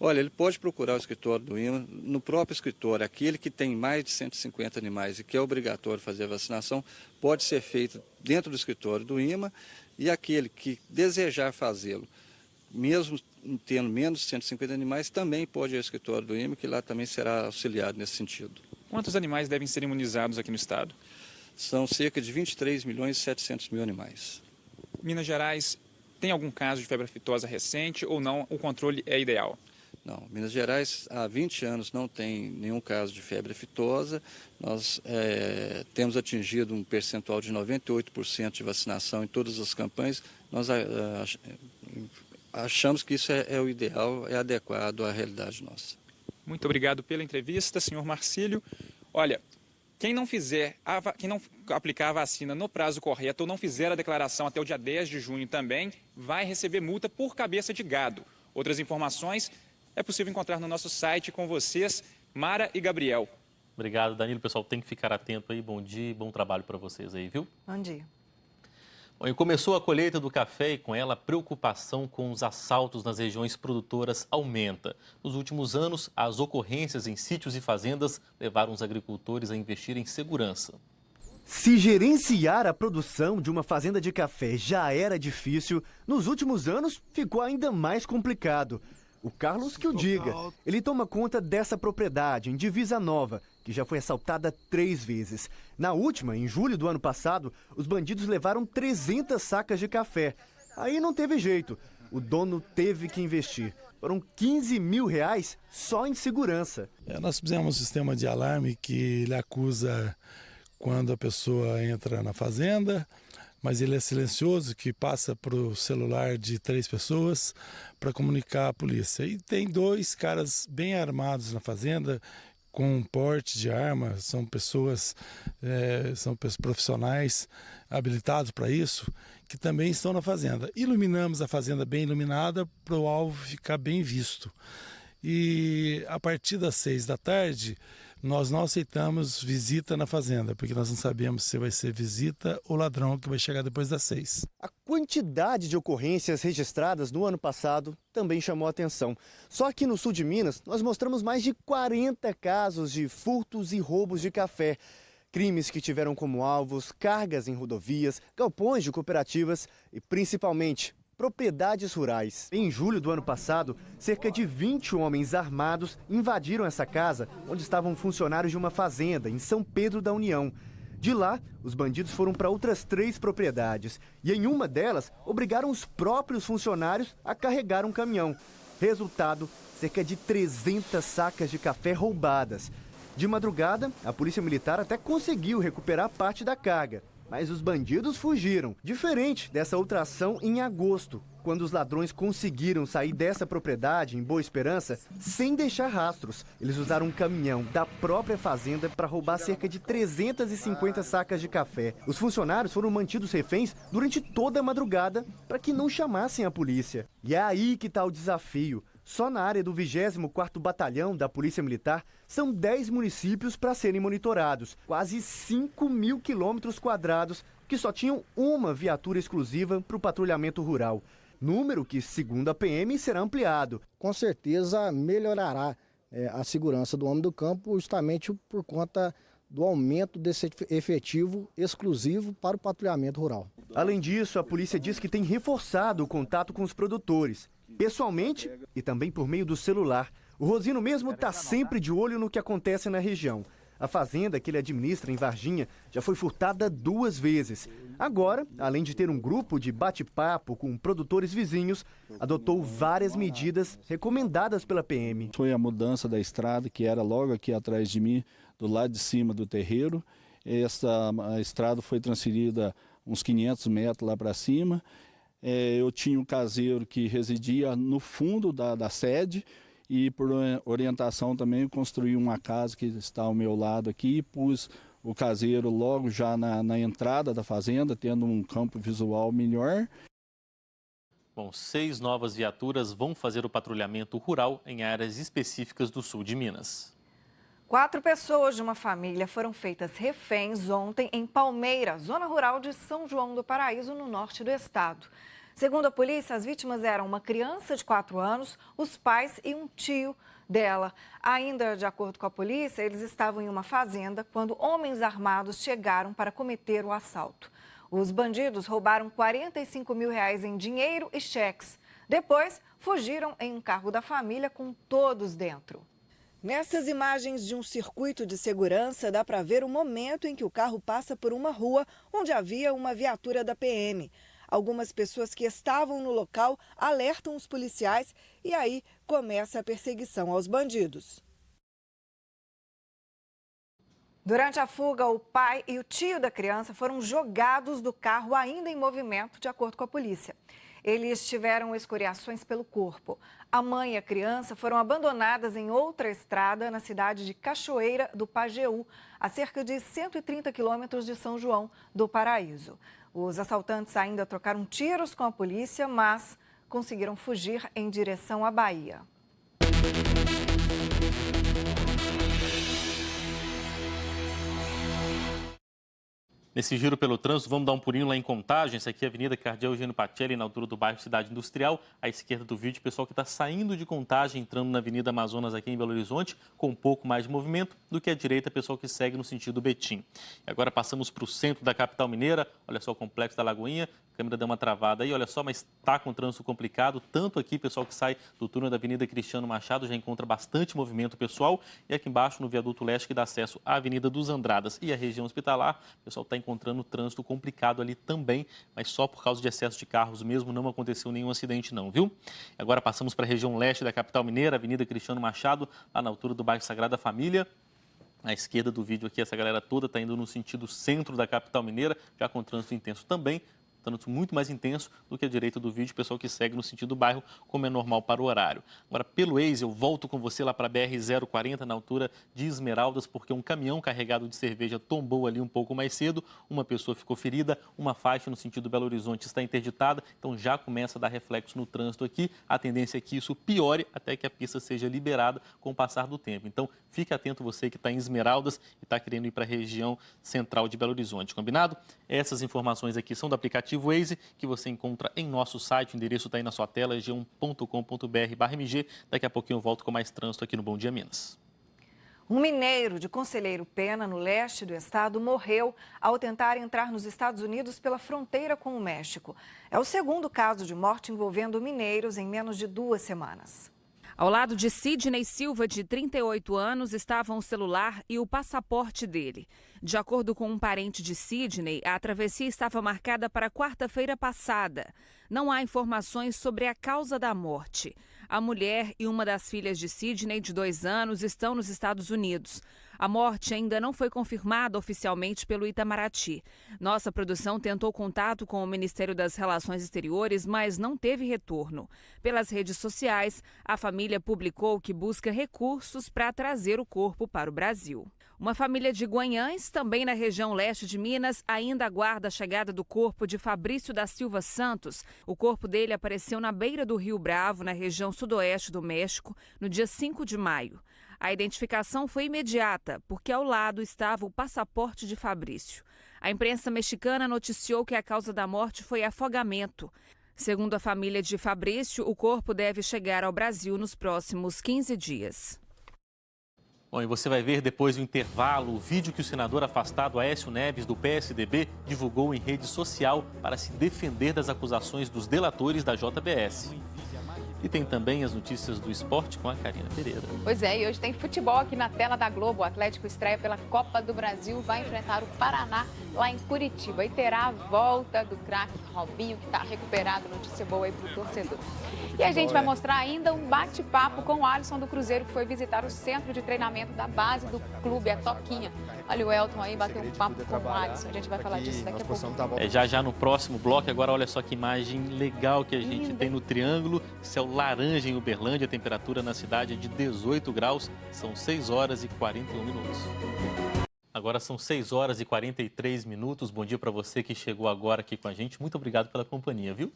Olha, ele pode procurar o escritório do IMA. No próprio escritório, aquele que tem mais de 150 animais e que é obrigatório fazer a vacinação, pode ser feito dentro do escritório do IMA, e aquele que desejar fazê-lo, mesmo tendo menos de 150 animais, também pode ir ao escritório do IMA, que lá também será auxiliado nesse sentido. Quantos animais devem ser imunizados aqui no estado? São cerca de 23 milhões e 700 mil animais. Minas Gerais tem algum caso de febre aftosa recente ou não? O controle é ideal? Não, Minas Gerais há 20 anos não tem nenhum caso de febre aftosa. Nós temos atingido um percentual de 98% de vacinação em todas as campanhas. Nós achamos que isso é o ideal, é adequado à realidade nossa. Muito obrigado pela entrevista, senhor Marcílio. Olha, quem não aplicar a vacina no prazo correto ou não fizer a declaração até o dia 10 de junho também, vai receber multa por cabeça de gado. Outras informações é possível encontrar no nosso site com vocês, Mara e Gabriel. Obrigado, Danilo. Pessoal, tem que ficar atento aí. Bom dia e bom trabalho para vocês aí, viu? Bom dia. Bom, e começou a colheita do café e com ela a preocupação com os assaltos nas regiões produtoras aumenta. Nos últimos anos, as ocorrências em sítios e fazendas levaram os agricultores a investir em segurança. Se gerenciar a produção de uma fazenda de café já era difícil, nos últimos anos ficou ainda mais complicado. O Carlos que o diga. Ele toma conta dessa propriedade em Divisa Nova, que já foi assaltada 3 vezes. Na última, em julho do ano passado, os bandidos levaram 300 sacas de café. Aí não teve jeito. O dono teve que investir. Foram 15 mil reais só em segurança. Nós fizemos um sistema de alarme que ele acusa quando a pessoa entra na fazenda, mas ele é silencioso, que passa para o celular de 3 pessoas para comunicar à polícia. E tem 2 caras bem armados na fazenda, com porte de arma, são pessoas profissionais habilitados para isso, que também estão na fazenda. Iluminamos a fazenda bem iluminada para o alvo ficar bem visto. E a partir das 6 da tarde, nós não aceitamos visita na fazenda, porque nós não sabemos se vai ser visita ou ladrão que vai chegar depois das 6. A quantidade de ocorrências registradas no ano passado também chamou a atenção. Só que no sul de Minas, nós mostramos mais de 40 casos de furtos e roubos de café. Crimes que tiveram como alvos cargas em rodovias, galpões de cooperativas e, principalmente, propriedades rurais. Em julho do ano passado, cerca de 20 homens armados invadiram essa casa, onde estavam funcionários de uma fazenda em São Pedro da União. De lá, os bandidos foram para outras 3 propriedades e em uma delas obrigaram os próprios funcionários a carregar um caminhão. Resultado, cerca de 300 sacas de café roubadas. De madrugada, a polícia militar até conseguiu recuperar parte da carga, mas os bandidos fugiram. Diferente dessa outra ação em agosto, quando os ladrões conseguiram sair dessa propriedade em Boa Esperança sem deixar rastros. Eles usaram um caminhão da própria fazenda para roubar cerca de 350 sacas de café. Os funcionários foram mantidos reféns durante toda a madrugada para que não chamassem a polícia. E é aí que está o desafio. Só na área do 24º Batalhão da Polícia Militar, são 10 municípios para serem monitorados. Quase 5.000 quilômetros quadrados que só tinham uma viatura exclusiva para o patrulhamento rural. Número que, segundo a PM, será ampliado. Com certeza melhorará a segurança do homem do campo justamente por conta do aumento desse efetivo exclusivo para o patrulhamento rural. Além disso, a polícia diz que tem reforçado o contato com os produtores, pessoalmente e também por meio do celular. O Rosino mesmo está sempre de olho no que acontece na região. A fazenda que ele administra em Varginha já foi furtada 2 vezes. Agora, além de ter um grupo de bate-papo com produtores vizinhos, adotou várias medidas recomendadas pela PM. Foi a mudança da estrada, que era logo aqui atrás de mim, do lado de cima do terreiro. A estrada foi transferida uns 500 metros lá para cima. Eu tinha um caseiro que residia no fundo da sede e, por orientação também, eu construí uma casa que está ao meu lado aqui e pus o caseiro logo já na entrada da fazenda, tendo um campo visual melhor. Bom, 6 novas viaturas vão fazer o patrulhamento rural em áreas específicas do sul de Minas. 4 pessoas de uma família foram feitas reféns ontem em Palmeira, zona rural de São João do Paraíso, no norte do estado. Segundo a polícia, as vítimas eram uma criança de 4 anos, os pais e um tio dela. Ainda de acordo com a polícia, eles estavam em uma fazenda quando homens armados chegaram para cometer o assalto. Os bandidos roubaram R$45 mil em dinheiro e cheques. Depois, fugiram em um carro da família com todos dentro. Nessas imagens de um circuito de segurança, dá para ver o momento em que o carro passa por uma rua onde havia uma viatura da PM. Algumas pessoas que estavam no local alertam os policiais e aí começa a perseguição aos bandidos. Durante a fuga, o pai e o tio da criança foram jogados do carro ainda em movimento, de acordo com a polícia. Eles tiveram escoriações pelo corpo. A mãe e a criança foram abandonadas em outra estrada na cidade de Cachoeira do Pajeú, a cerca de 130 quilômetros de São João do Paraíso. Os assaltantes ainda trocaram tiros com a polícia, mas conseguiram fugir em direção à Bahia. Nesse giro pelo trânsito, vamos dar um pulinho lá em Contagem. Essa aqui é a Avenida Cardeal Eugênio Pacelli, na altura do bairro Cidade Industrial. À esquerda do vídeo, o pessoal que está saindo de Contagem, entrando na Avenida Amazonas aqui em Belo Horizonte, com um pouco mais de movimento do que à direita, pessoal que segue no sentido Betim. E agora passamos para o centro da capital mineira. Olha só o Complexo da Lagoinha. A câmera deu uma travada aí, olha só, mas está com trânsito complicado. Tanto aqui, pessoal que sai do túnel da Avenida Cristiano Machado, já encontra bastante movimento pessoal. E aqui embaixo, no viaduto leste, que dá acesso à Avenida dos Andradas e à região hospitalar, o pessoal está encontrando trânsito complicado ali também, mas só por causa de excesso de carros mesmo, não aconteceu nenhum acidente não, viu? Agora passamos para a região leste da capital mineira, Avenida Cristiano Machado, lá na altura do bairro Sagrada Família. À esquerda do vídeo aqui, essa galera toda está indo no sentido centro da capital mineira, já com trânsito intenso também. Trânsito muito mais intenso do que a direita do vídeo, pessoal que segue no sentido do bairro, como é normal para o horário. Agora, pelo Waze, eu volto com você lá para a BR-040, na altura de Esmeraldas, porque um caminhão carregado de cerveja tombou ali um pouco mais cedo, uma pessoa ficou ferida, uma faixa no sentido Belo Horizonte está interditada, então já começa a dar reflexo no trânsito aqui. A tendência é que isso piore até que a pista seja liberada com o passar do tempo. Então, fique atento você que está em Esmeraldas e está querendo ir para a região central de Belo Horizonte, combinado? Essas informações aqui são do aplicativo Waze, que você encontra em nosso site, o endereço está aí na sua tela, g1.com.br/mg. Daqui a pouquinho eu volto com mais trânsito aqui no Bom Dia Minas. Um mineiro de Conselheiro Pena, no leste do estado, morreu ao tentar entrar nos Estados Unidos pela fronteira com o México. É o segundo caso de morte envolvendo mineiros em menos de 2 semanas. Ao lado de Sidney Silva, de 38 anos, estavam o celular e o passaporte dele. De acordo com um parente de Sidney, a travessia estava marcada para quarta-feira passada. Não há informações sobre a causa da morte. A mulher e uma das filhas de Sidney, de 2 anos, estão nos Estados Unidos. A morte ainda não foi confirmada oficialmente pelo Itamaraty. Nossa produção tentou contato com o Ministério das Relações Exteriores, mas não teve retorno. Pelas redes sociais, a família publicou que busca recursos para trazer o corpo para o Brasil. Uma família de Guanhães, também na região leste de Minas, ainda aguarda a chegada do corpo de Fabrício da Silva Santos. O corpo dele apareceu na beira do Rio Bravo, na região sudoeste do México, no dia 5 de maio. A identificação foi imediata, porque ao lado estava o passaporte de Fabrício. A imprensa mexicana noticiou que a causa da morte foi afogamento. Segundo a família de Fabrício, o corpo deve chegar ao Brasil nos próximos 15 dias. Bom, e você vai ver depois do intervalo o vídeo que o senador afastado Aécio Neves, do PSDB, divulgou em rede social para se defender das acusações dos delatores da JBS. E tem também as notícias do esporte com a Karina Pereira. Pois é, e hoje tem futebol aqui na tela da Globo. O Atlético estreia pela Copa do Brasil, vai enfrentar o Paraná lá em Curitiba. E terá a volta do craque Robinho, que está recuperado. Notícia boa aí para o torcedor. E a gente vai mostrar ainda um bate-papo com o Alisson do Cruzeiro, que foi visitar o centro de treinamento da base do clube, a Toquinha. Olha o Elton aí, bateu um papo com o Alisson. A gente vai falar disso daqui a pouco. Já no próximo bloco. Agora olha só que imagem legal que a gente tem no Triângulo. Céu laranja em Uberlândia, a temperatura na cidade é de 18 graus. São 6 horas e 41 minutos. Agora são 6 horas e 43 minutos. Bom dia para você que chegou agora aqui com a gente. Muito obrigado pela companhia, viu?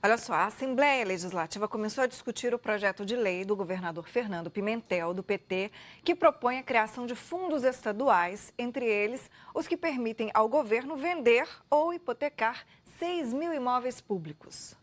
Olha só, a Assembleia Legislativa começou a discutir o projeto de lei do governador Fernando Pimentel, do PT, que propõe a criação de fundos estaduais, entre eles os que permitem ao governo vender ou hipotecar 6 mil imóveis públicos.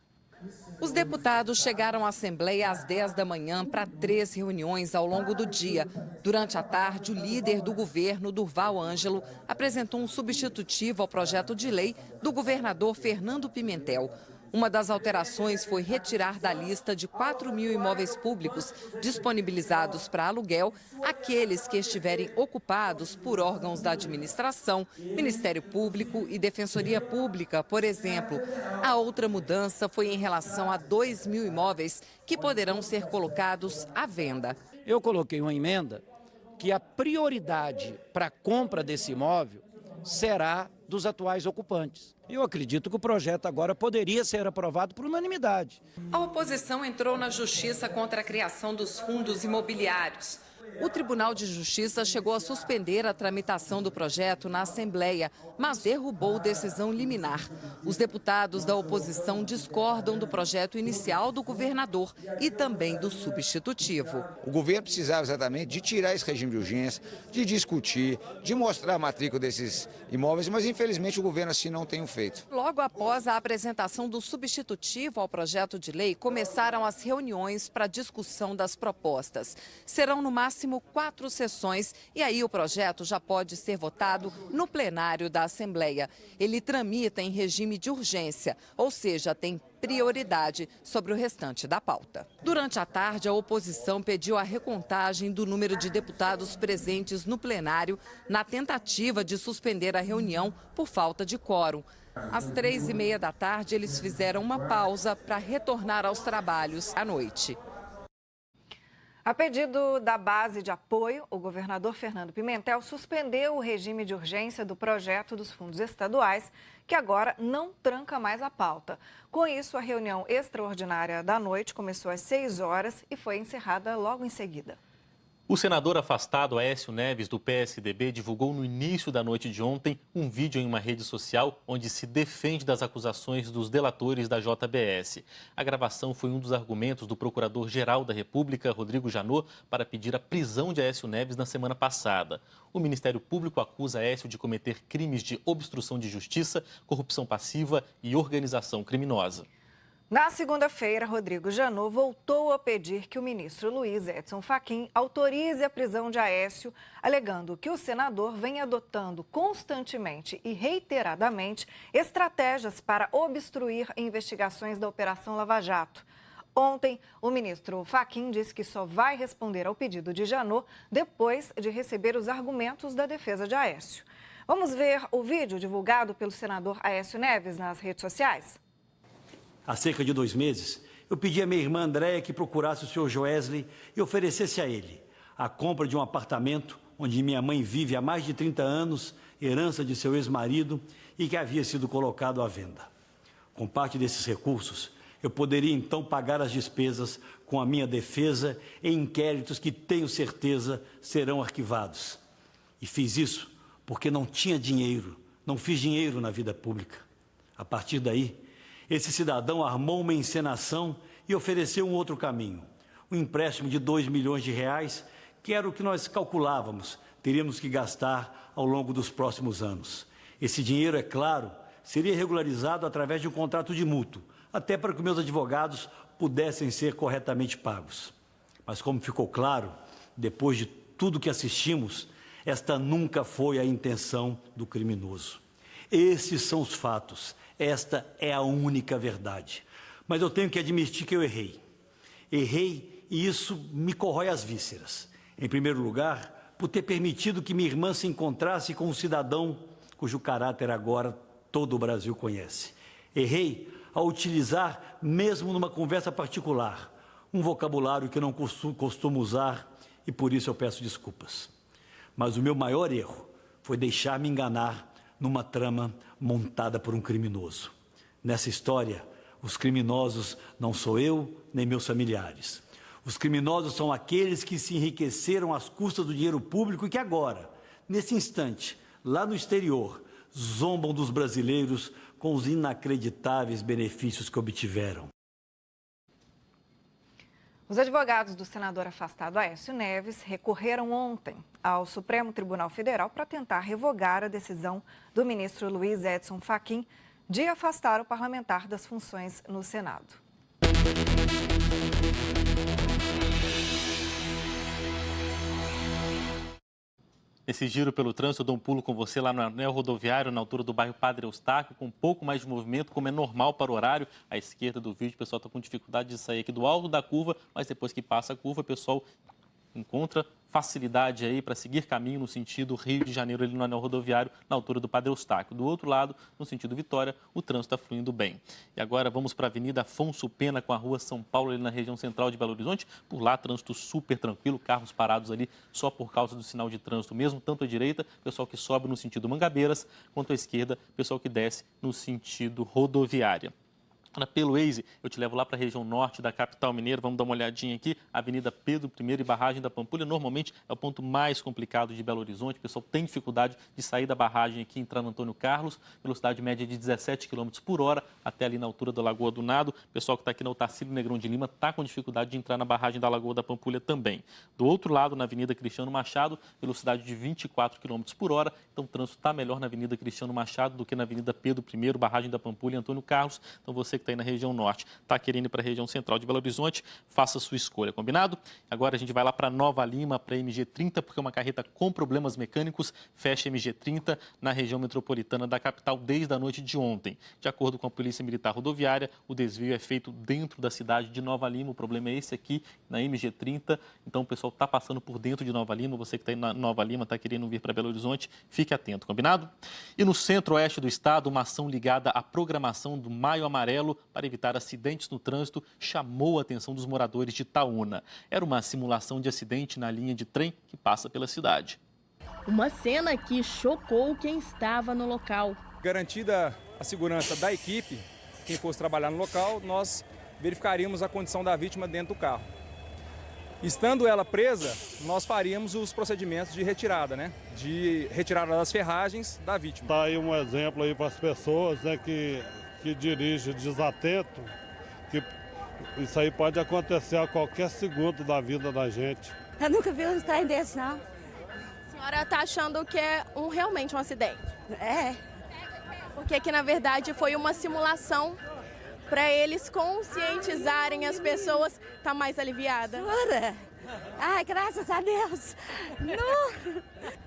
Os deputados chegaram à Assembleia às 10 da manhã para 3 reuniões ao longo do dia. Durante a tarde, o líder do governo, Durval Ângelo, apresentou um substitutivo ao projeto de lei do governador Fernando Pimentel. Uma das alterações foi retirar da lista de 4 mil imóveis públicos disponibilizados para aluguel aqueles que estiverem ocupados por órgãos da administração, Ministério Público e Defensoria Pública, por exemplo. A outra mudança foi em relação a 2 mil imóveis que poderão ser colocados à venda. Eu coloquei uma emenda que a prioridade para a compra desse imóvel será dos atuais ocupantes. Eu acredito que o projeto agora poderia ser aprovado por unanimidade. A oposição entrou na justiça contra a criação dos fundos imobiliários. O Tribunal de Justiça chegou a suspender a tramitação do projeto na Assembleia, mas derrubou decisão liminar. Os deputados da oposição discordam do projeto inicial do governador e também do substitutivo. O governo precisava exatamente de tirar esse regime de urgência, de discutir, de mostrar a matrícula desses imóveis, mas infelizmente o governo assim não tem o feito. Logo após a apresentação do substitutivo ao projeto de lei, começaram as reuniões para discussão das propostas. Serão no máximo 4 sessões e aí o projeto já pode ser votado no plenário da Assembleia. Ele tramita em regime de urgência, ou seja, tem prioridade sobre o restante da pauta. Durante a tarde, a oposição pediu a recontagem do número de deputados presentes no plenário na tentativa de suspender a reunião por falta de quórum. Às 3h30 da tarde, eles fizeram uma pausa para retornar aos trabalhos à noite. A pedido da base de apoio, o governador Fernando Pimentel suspendeu o regime de urgência do projeto dos fundos estaduais, que agora não tranca mais a pauta. Com isso, a reunião extraordinária da noite começou às 6 horas e foi encerrada logo em seguida. O senador afastado Aécio Neves, do PSDB, divulgou no início da noite de ontem um vídeo em uma rede social onde se defende das acusações dos delatores da JBS. A gravação foi um dos argumentos do Procurador-Geral da República, Rodrigo Janot, para pedir a prisão de Aécio Neves na semana passada. O Ministério Público acusa Aécio de cometer crimes de obstrução de justiça, corrupção passiva e organização criminosa. Na segunda-feira, Rodrigo Janot voltou a pedir que o ministro Luiz Edson Fachin autorize a prisão de Aécio, alegando que o senador vem adotando constantemente e reiteradamente estratégias para obstruir investigações da Operação Lava Jato. Ontem, o ministro Fachin disse que só vai responder ao pedido de Janot depois de receber os argumentos da defesa de Aécio. Vamos ver o vídeo divulgado pelo senador Aécio Neves nas redes sociais? Há cerca de 2 meses, eu pedi à minha irmã Andréia que procurasse o senhor Joesley e oferecesse a ele a compra de um apartamento onde minha mãe vive há mais de 30 anos, herança de seu ex-marido e que havia sido colocado à venda. Com parte desses recursos, eu poderia então pagar as despesas com a minha defesa em inquéritos que tenho certeza serão arquivados. E fiz isso porque não tinha dinheiro, não fiz dinheiro na vida pública. A partir daí, esse cidadão armou uma encenação e ofereceu um outro caminho, um empréstimo de 2 milhões de reais, que era o que nós calculávamos, teríamos que gastar ao longo dos próximos anos. Esse dinheiro, é claro, seria regularizado através de um contrato de mútuo, até para que meus advogados pudessem ser corretamente pagos. Mas como ficou claro, depois de tudo que assistimos, esta nunca foi a intenção do criminoso. Esses são os fatos, esta é a única verdade. Mas eu tenho que admitir que eu errei. Errei e isso me corrói as vísceras. Em primeiro lugar, por ter permitido que minha irmã se encontrasse com um cidadão cujo caráter agora todo o Brasil conhece. Errei ao utilizar, mesmo numa conversa particular, um vocabulário que eu não costumo usar e por isso eu peço desculpas. Mas o meu maior erro foi deixar-me enganar numa trama montada por um criminoso. Nessa história, os criminosos não sou eu nem meus familiares. Os criminosos são aqueles que se enriqueceram às custas do dinheiro público e que agora, nesse instante, lá no exterior, zombam dos brasileiros com os inacreditáveis benefícios que obtiveram. Os advogados do senador afastado Aécio Neves recorreram ontem ao Supremo Tribunal Federal para tentar revogar a decisão do ministro Luiz Edson Fachin de afastar o parlamentar das funções no Senado. Nesse giro pelo trânsito, eu dou um pulo com você lá no anel rodoviário, na altura do bairro Padre Eustáquio, com um pouco mais de movimento, como é normal para o horário. À esquerda do vídeo, o pessoal está com dificuldade de sair aqui do alto da curva, mas depois que passa a curva, o pessoal encontra facilidade aí para seguir caminho no sentido Rio de Janeiro, ali no anel rodoviário, na altura do Padre Eustáquio. Do outro lado, no sentido Vitória, o trânsito está fluindo bem. E agora vamos para a Avenida Afonso Pena, com a Rua São Paulo, ali na região central de Belo Horizonte. Por lá, trânsito super tranquilo, carros parados ali só por causa do sinal de trânsito mesmo, tanto à direita, pessoal que sobe no sentido Mangabeiras, quanto à esquerda, pessoal que desce no sentido rodoviária. Pelo Waze, eu te levo lá para a região norte da capital mineira. Vamos dar uma olhadinha aqui. Avenida Pedro I e Barragem da Pampulha. Normalmente é o ponto mais complicado de Belo Horizonte. O pessoal tem dificuldade de sair da barragem aqui, entrar no Antônio Carlos. Velocidade média de 17 km por hora, até ali na altura da Lagoa do Nado. O pessoal que está aqui na Otacílio Negrão de Lima está com dificuldade de entrar na barragem da Lagoa da Pampulha também. Do outro lado, na Avenida Cristiano Machado, velocidade de 24 km por hora. Então o trânsito está melhor na Avenida Cristiano Machado do que na Avenida Pedro I, Barragem da Pampulha e Antônio Carlos. Então você que está aí na região norte, está querendo ir para a região central de Belo Horizonte, faça a sua escolha, combinado? Agora a gente vai lá para Nova Lima, para a MG30, porque uma carreta com problemas mecânicos fecha a MG30 na região metropolitana da capital desde a noite de ontem. De acordo com a Polícia Militar Rodoviária, o desvio é feito dentro da cidade de Nova Lima. O problema é esse aqui, na MG30. Então o pessoal está passando por dentro de Nova Lima. Você que está aí na Nova Lima, está querendo vir para Belo Horizonte, fique atento, combinado? E no centro-oeste do estado, uma ação ligada à programação do Maio Amarelo para evitar acidentes no trânsito chamou a atenção dos moradores de Itaúna. Era uma simulação de acidente na linha de trem que passa pela cidade. Uma cena que chocou quem estava no local. Garantida a segurança da equipe, quem fosse trabalhar no local, nós verificaríamos a condição da vítima dentro do carro. Estando ela presa, nós faríamos os procedimentos de retirada, de retirada das ferragens da vítima. Está aí um exemplo aí para as pessoas, que dirige desatento, que isso aí pode acontecer a qualquer segundo da vida da gente. Eu nunca vi um trem desse, não. A senhora está achando que é realmente um acidente? É. Porque que na verdade foi uma simulação para eles conscientizarem as pessoas, tá mais aliviada? Jura? Ai, graças a Deus. Não.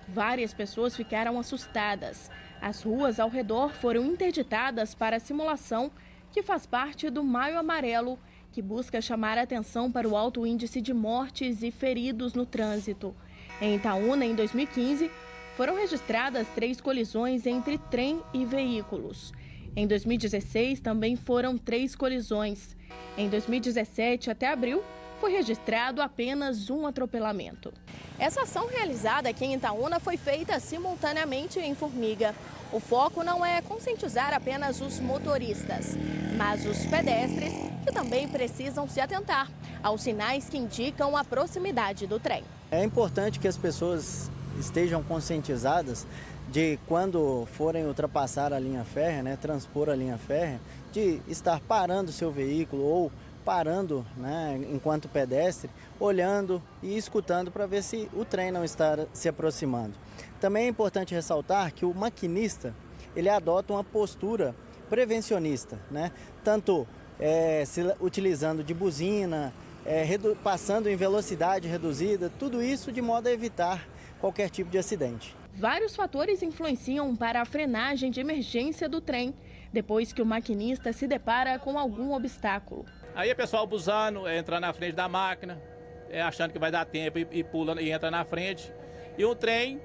Várias pessoas ficaram assustadas. As ruas ao redor foram interditadas para a simulação que faz parte do Maio Amarelo que busca chamar a atenção para o alto índice de mortes e feridos no trânsito. Em Itaúna, em 2015, foram registradas 3 colisões entre trem e veículos. Em 2016, também foram 3 colisões. Em 2017, até abril, foi registrado apenas um atropelamento. Essa ação realizada aqui em Itaúna foi feita simultaneamente em Formiga. O foco não é conscientizar apenas os motoristas, mas os pedestres, que também precisam se atentar aos sinais que indicam a proximidade do trem. É importante que as pessoas estejam conscientizadas de quando forem ultrapassar a linha férrea, né, transpor a linha férrea, de estar parando o seu veículo ou parando, né, enquanto pedestre, olhando e escutando para ver se o trem não está se aproximando. Também é importante ressaltar que o maquinista, ele adota uma postura prevencionista, né, tanto utilizando de buzina, passando em velocidade reduzida, tudo isso de modo a evitar qualquer tipo de acidente. Vários fatores influenciam para a frenagem de emergência do trem, depois que o maquinista se depara com algum obstáculo. Aí o pessoal abusando, entra na frente da máquina, achando que vai dar tempo e pula e entra na frente. E um trem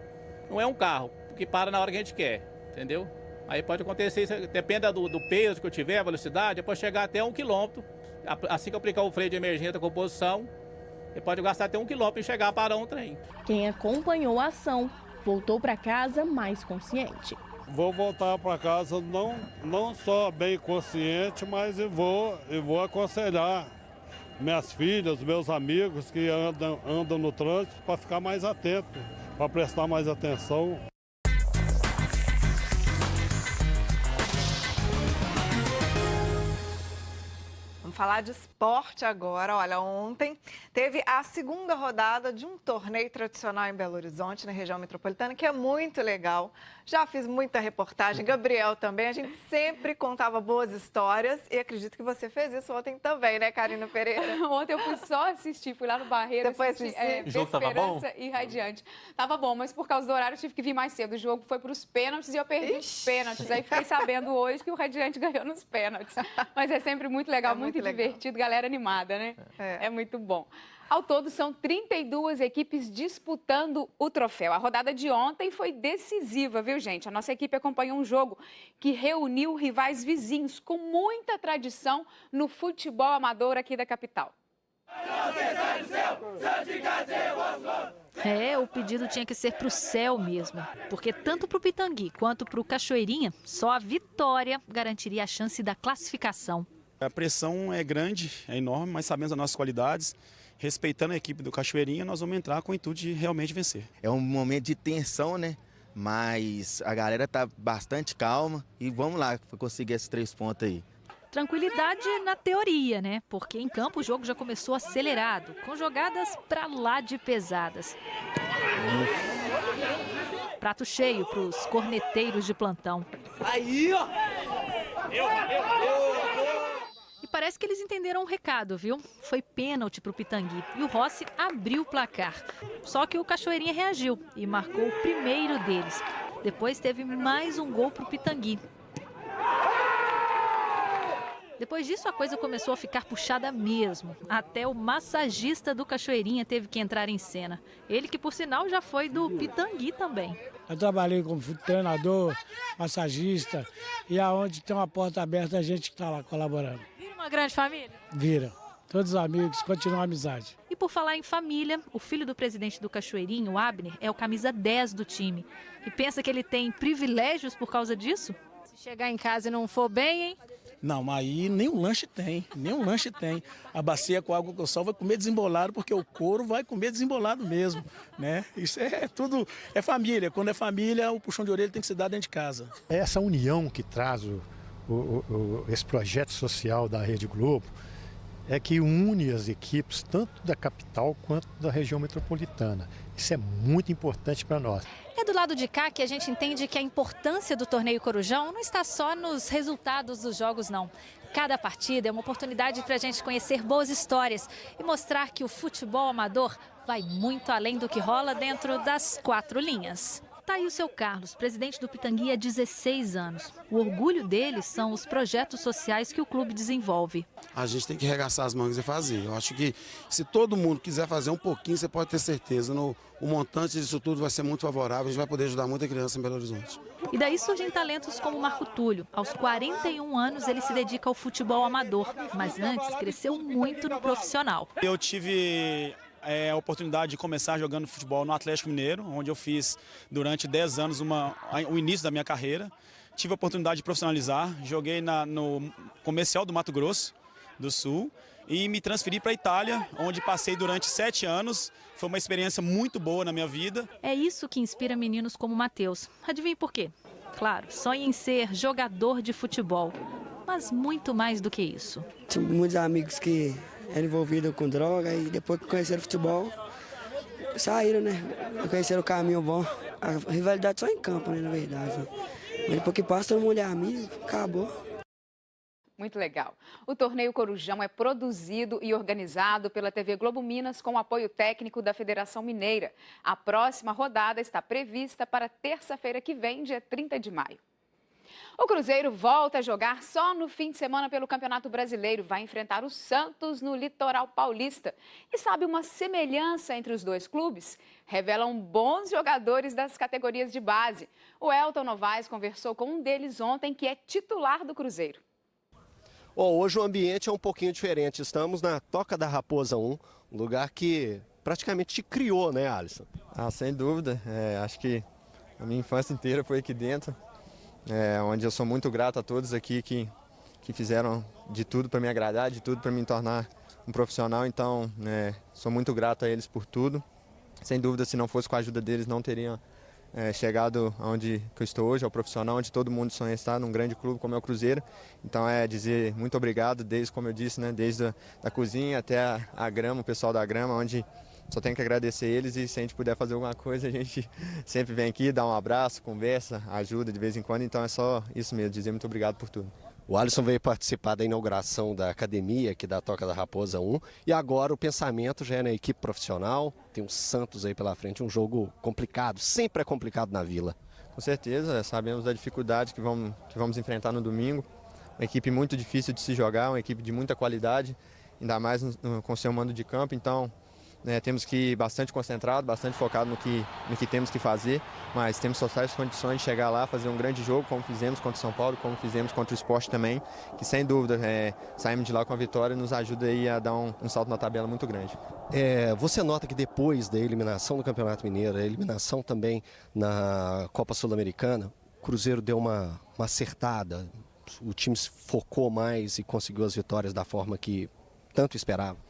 não é um carro, que para na hora que a gente quer, entendeu? Aí pode acontecer, depende do peso que eu tiver, a velocidade, pode chegar até 1 quilômetro. Assim que eu aplicar o freio de emergência da composição, ele pode gastar até 1 quilômetro e chegar a parar um trem. Quem acompanhou a ação voltou para casa mais consciente. Vou voltar para casa não só bem consciente, mas eu vou aconselhar minhas filhas, meus amigos que andam no trânsito para ficar mais atento, para prestar mais atenção. Vamos falar de esporte agora. Olha, ontem teve a segunda rodada de um torneio tradicional em Belo Horizonte, na região metropolitana, que é muito legal. Já fiz muita reportagem, Gabriel também. A gente sempre contava boas histórias e acredito que você fez isso ontem também, né, Karina Pereira? Ontem eu fui só assistir, fui lá no Barreiro assistir o jogo tava bom? E Radiante. Tava bom, mas por causa do horário eu tive que vir mais cedo. O jogo foi para os pênaltis e eu perdi os pênaltis. Aí fiquei sabendo hoje que o Radiante ganhou nos pênaltis. Mas é sempre muito legal, muito divertido, galera animada, né? É muito bom. Ao todo, são 32 equipes disputando o troféu. A rodada de ontem foi decisiva, viu, gente? A nossa equipe acompanhou um jogo que reuniu rivais vizinhos com muita tradição no futebol amador aqui da capital. O pedido tinha que ser para o céu mesmo, porque tanto para o Pitangui quanto para o Cachoeirinha, só a vitória garantiria a chance da classificação. A pressão é grande, é enorme, mas sabemos as nossas qualidades. Respeitando a equipe do Cachoeirinha, nós vamos entrar com o intuito de realmente vencer. É um momento de tensão, né? Mas a galera tá bastante calma e vamos lá conseguir esses 3 pontos aí. Tranquilidade na teoria, né? Porque em campo o jogo já começou acelerado, com jogadas pra lá de pesadas. Prato cheio pros corneteiros de plantão. Aí, ó! E parece que eles entenderam o recado, viu? Foi pênalti pro Pitangui e o Rossi abriu o placar. Só que o Cachoeirinha reagiu e marcou o primeiro deles. Depois teve mais um gol pro Pitangui. Depois disso, a coisa começou a ficar puxada mesmo. Até o massagista do Cachoeirinha teve que entrar em cena. Ele que, por sinal, já foi do Pitangui também. Eu trabalhei como treinador, massagista, e aonde tem uma porta aberta, a gente está lá colaborando. Vira uma grande família? Vira. Todos os amigos, continua a amizade. E por falar em família, o filho do presidente do Cachoeirinha, o Abner, é o camisa 10 do time. E pensa que ele tem privilégios por causa disso? Se chegar em casa e não for bem, hein? Não, aí nem um lanche tem, A bacia com água com sal vai comer desembolado, porque o couro vai comer desembolado mesmo, né? Isso é tudo, é família. Quando é família, o puxão de orelha tem que se dar dentro de casa. Essa união que traz esse projeto social da Rede Globo é que une as equipes tanto da capital quanto da região metropolitana. Isso é muito importante para nós. É do lado de cá que a gente entende que a importância do torneio Corujão não está só nos resultados dos jogos, não. Cada partida é uma oportunidade para a gente conhecer boas histórias e mostrar que o futebol amador vai muito além do que rola dentro das 4 linhas. Tá aí o seu Carlos, presidente do Pitangui há 16 anos. O orgulho dele são os projetos sociais que o clube desenvolve. A gente tem que arregaçar as mangas e fazer. Eu acho que se todo mundo quiser fazer um pouquinho, você pode ter certeza. O montante disso tudo vai ser muito favorável, a gente vai poder ajudar muita criança em Belo Horizonte. E daí surgem talentos como Marco Túlio. Aos 41 anos ele se dedica ao futebol amador, mas antes cresceu muito no profissional. Eu tive a oportunidade de começar jogando futebol no Atlético Mineiro, onde eu fiz durante 10 anos o início da minha carreira. Tive a oportunidade de profissionalizar, joguei no Comercial do Mato Grosso do Sul e me transferi para a Itália, onde passei durante 7 anos. Foi uma experiência muito boa na minha vida. É isso que inspira meninos como Matheus. Adivinhe por quê? Claro, sonha em ser jogador de futebol, mas muito mais do que isso. Tinha muitos amigos que eram envolvidos com droga e depois que conheceram futebol, saíram, né? Conheceram o caminho bom. A rivalidade só em campo, né, na verdade. Mas depois que passa, todo mundo é amigo, acabou. Muito legal. O torneio Corujão é produzido e organizado pela TV Globo Minas com o apoio técnico da Federação Mineira. A próxima rodada está prevista para terça-feira que vem, dia 30 de maio. O Cruzeiro volta a jogar só no fim de semana pelo Campeonato Brasileiro. Vai enfrentar o Santos no Litoral Paulista. E sabe uma semelhança entre os dois clubes? Revelam bons jogadores das categorias de base. O Elton Novaes conversou com um deles ontem, que é titular do Cruzeiro. Hoje o ambiente é um pouquinho diferente. Estamos na Toca da Raposa 1, um lugar que praticamente te criou, né, Alisson? Sem dúvida. Acho que a minha infância inteira foi aqui dentro, onde eu sou muito grato a todos aqui que fizeram de tudo para me agradar, de tudo para me tornar um profissional. Então, sou muito grato a eles por tudo. Sem dúvida, se não fosse com a ajuda deles, não teriam chegado onde eu estou hoje, ao profissional, onde todo mundo sonha estar, num grande clube como é o Cruzeiro. Então dizer muito obrigado, desde, como eu disse, né, desde a cozinha até a grama, o pessoal da grama, onde só tenho que agradecer eles, e se a gente puder fazer alguma coisa, a gente sempre vem aqui, dá um abraço, conversa, ajuda de vez em quando. Então é só isso mesmo, dizer muito obrigado por tudo. O Alisson veio participar da inauguração da academia aqui da Toca da Raposa 1 e agora o pensamento já é na equipe profissional. Tem o Santos aí pela frente, um jogo complicado, sempre é complicado na Vila. Com certeza, sabemos da dificuldade que vamos enfrentar no domingo. Uma equipe muito difícil de se jogar, uma equipe de muita qualidade, ainda mais com seu mando de campo. Então, temos que ir bastante concentrado, bastante focado no que temos que fazer, mas temos totais condições de chegar lá, fazer um grande jogo, como fizemos contra o São Paulo, como fizemos contra o Sport também, que sem dúvida saímos de lá com a vitória e nos ajuda aí a dar um salto na tabela muito grande. Você nota que depois da eliminação do Campeonato Mineiro, a eliminação também na Copa Sul-Americana, o Cruzeiro deu uma acertada, o time se focou mais e conseguiu as vitórias da forma que tanto esperava?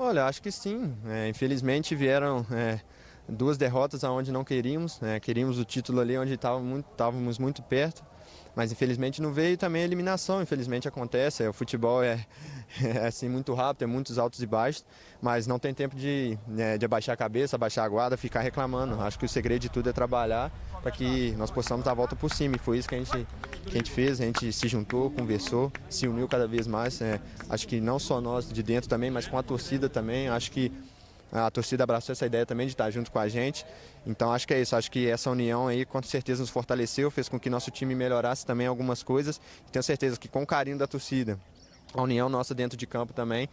Olha, acho que sim. Infelizmente vieram 2 derrotas aonde não queríamos. Queríamos o título ali onde estávamos muito perto, mas infelizmente não veio. Também a eliminação, infelizmente acontece. O futebol é assim muito rápido, tem muitos altos e baixos, mas não tem tempo de abaixar a cabeça, abaixar a guarda, ficar reclamando. Acho que o segredo de tudo é trabalhar para que nós possamos dar a volta por cima, e foi isso que a gente fez. A gente se juntou, conversou, se uniu cada vez mais. Acho que não só nós de dentro também, mas com a torcida também. Acho que a torcida abraçou essa ideia também de estar junto com a gente. Então acho que é isso, acho que essa união aí com certeza nos fortaleceu, fez com que nosso time melhorasse também algumas coisas, e tenho certeza que com o carinho da torcida, a união nossa dentro de campo também,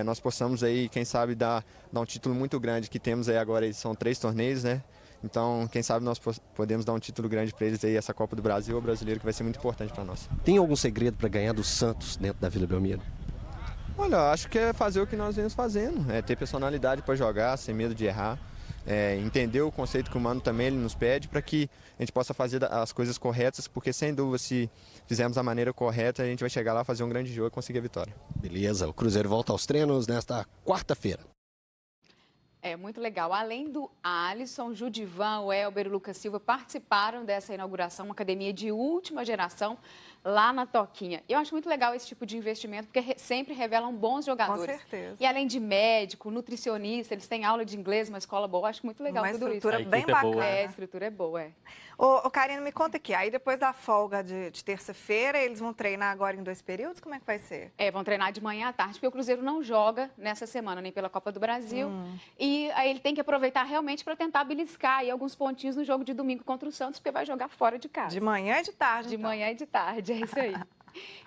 nós possamos aí, quem sabe, dar um título muito grande que temos aí agora. São 3 torneios, né? Então, quem sabe nós podemos dar um título grande para eles aí, essa Copa do Brasil, o brasileiro, que vai ser muito importante para nós. Tem algum segredo para ganhar do Santos dentro da Vila Belmiro? Olha, acho que é fazer o que nós vemos fazendo, ter personalidade para jogar, sem medo de errar, entender o conceito que o Mano também ele nos pede, para que a gente possa fazer as coisas corretas, porque sem dúvida, se fizermos da maneira correta, a gente vai chegar lá, fazer um grande jogo e conseguir a vitória. Beleza, o Cruzeiro volta aos treinos nesta quarta-feira. Muito legal. Além do Alisson, Judivan, o Elber e o Lucas Silva participaram dessa inauguração, uma academia de última geração lá na Toquinha. Eu acho muito legal esse tipo de investimento, porque sempre revelam bons jogadores. Com certeza. E além de médico, nutricionista, eles têm aula de inglês, uma escola boa. Eu acho muito legal tudo isso. Uma estrutura bem bacana. A estrutura é boa, é. Ô, Karina, me conta aqui, aí depois da folga de terça-feira, eles vão treinar agora em 2 períodos? Como é que vai ser? Vão treinar de manhã à tarde, porque o Cruzeiro não joga nessa semana, nem pela Copa do Brasil. E aí ele tem que aproveitar realmente para tentar beliscar aí alguns pontinhos no jogo de domingo contra o Santos, porque vai jogar fora de casa. De manhã e de tarde, De então. manhã e de tarde, é isso aí.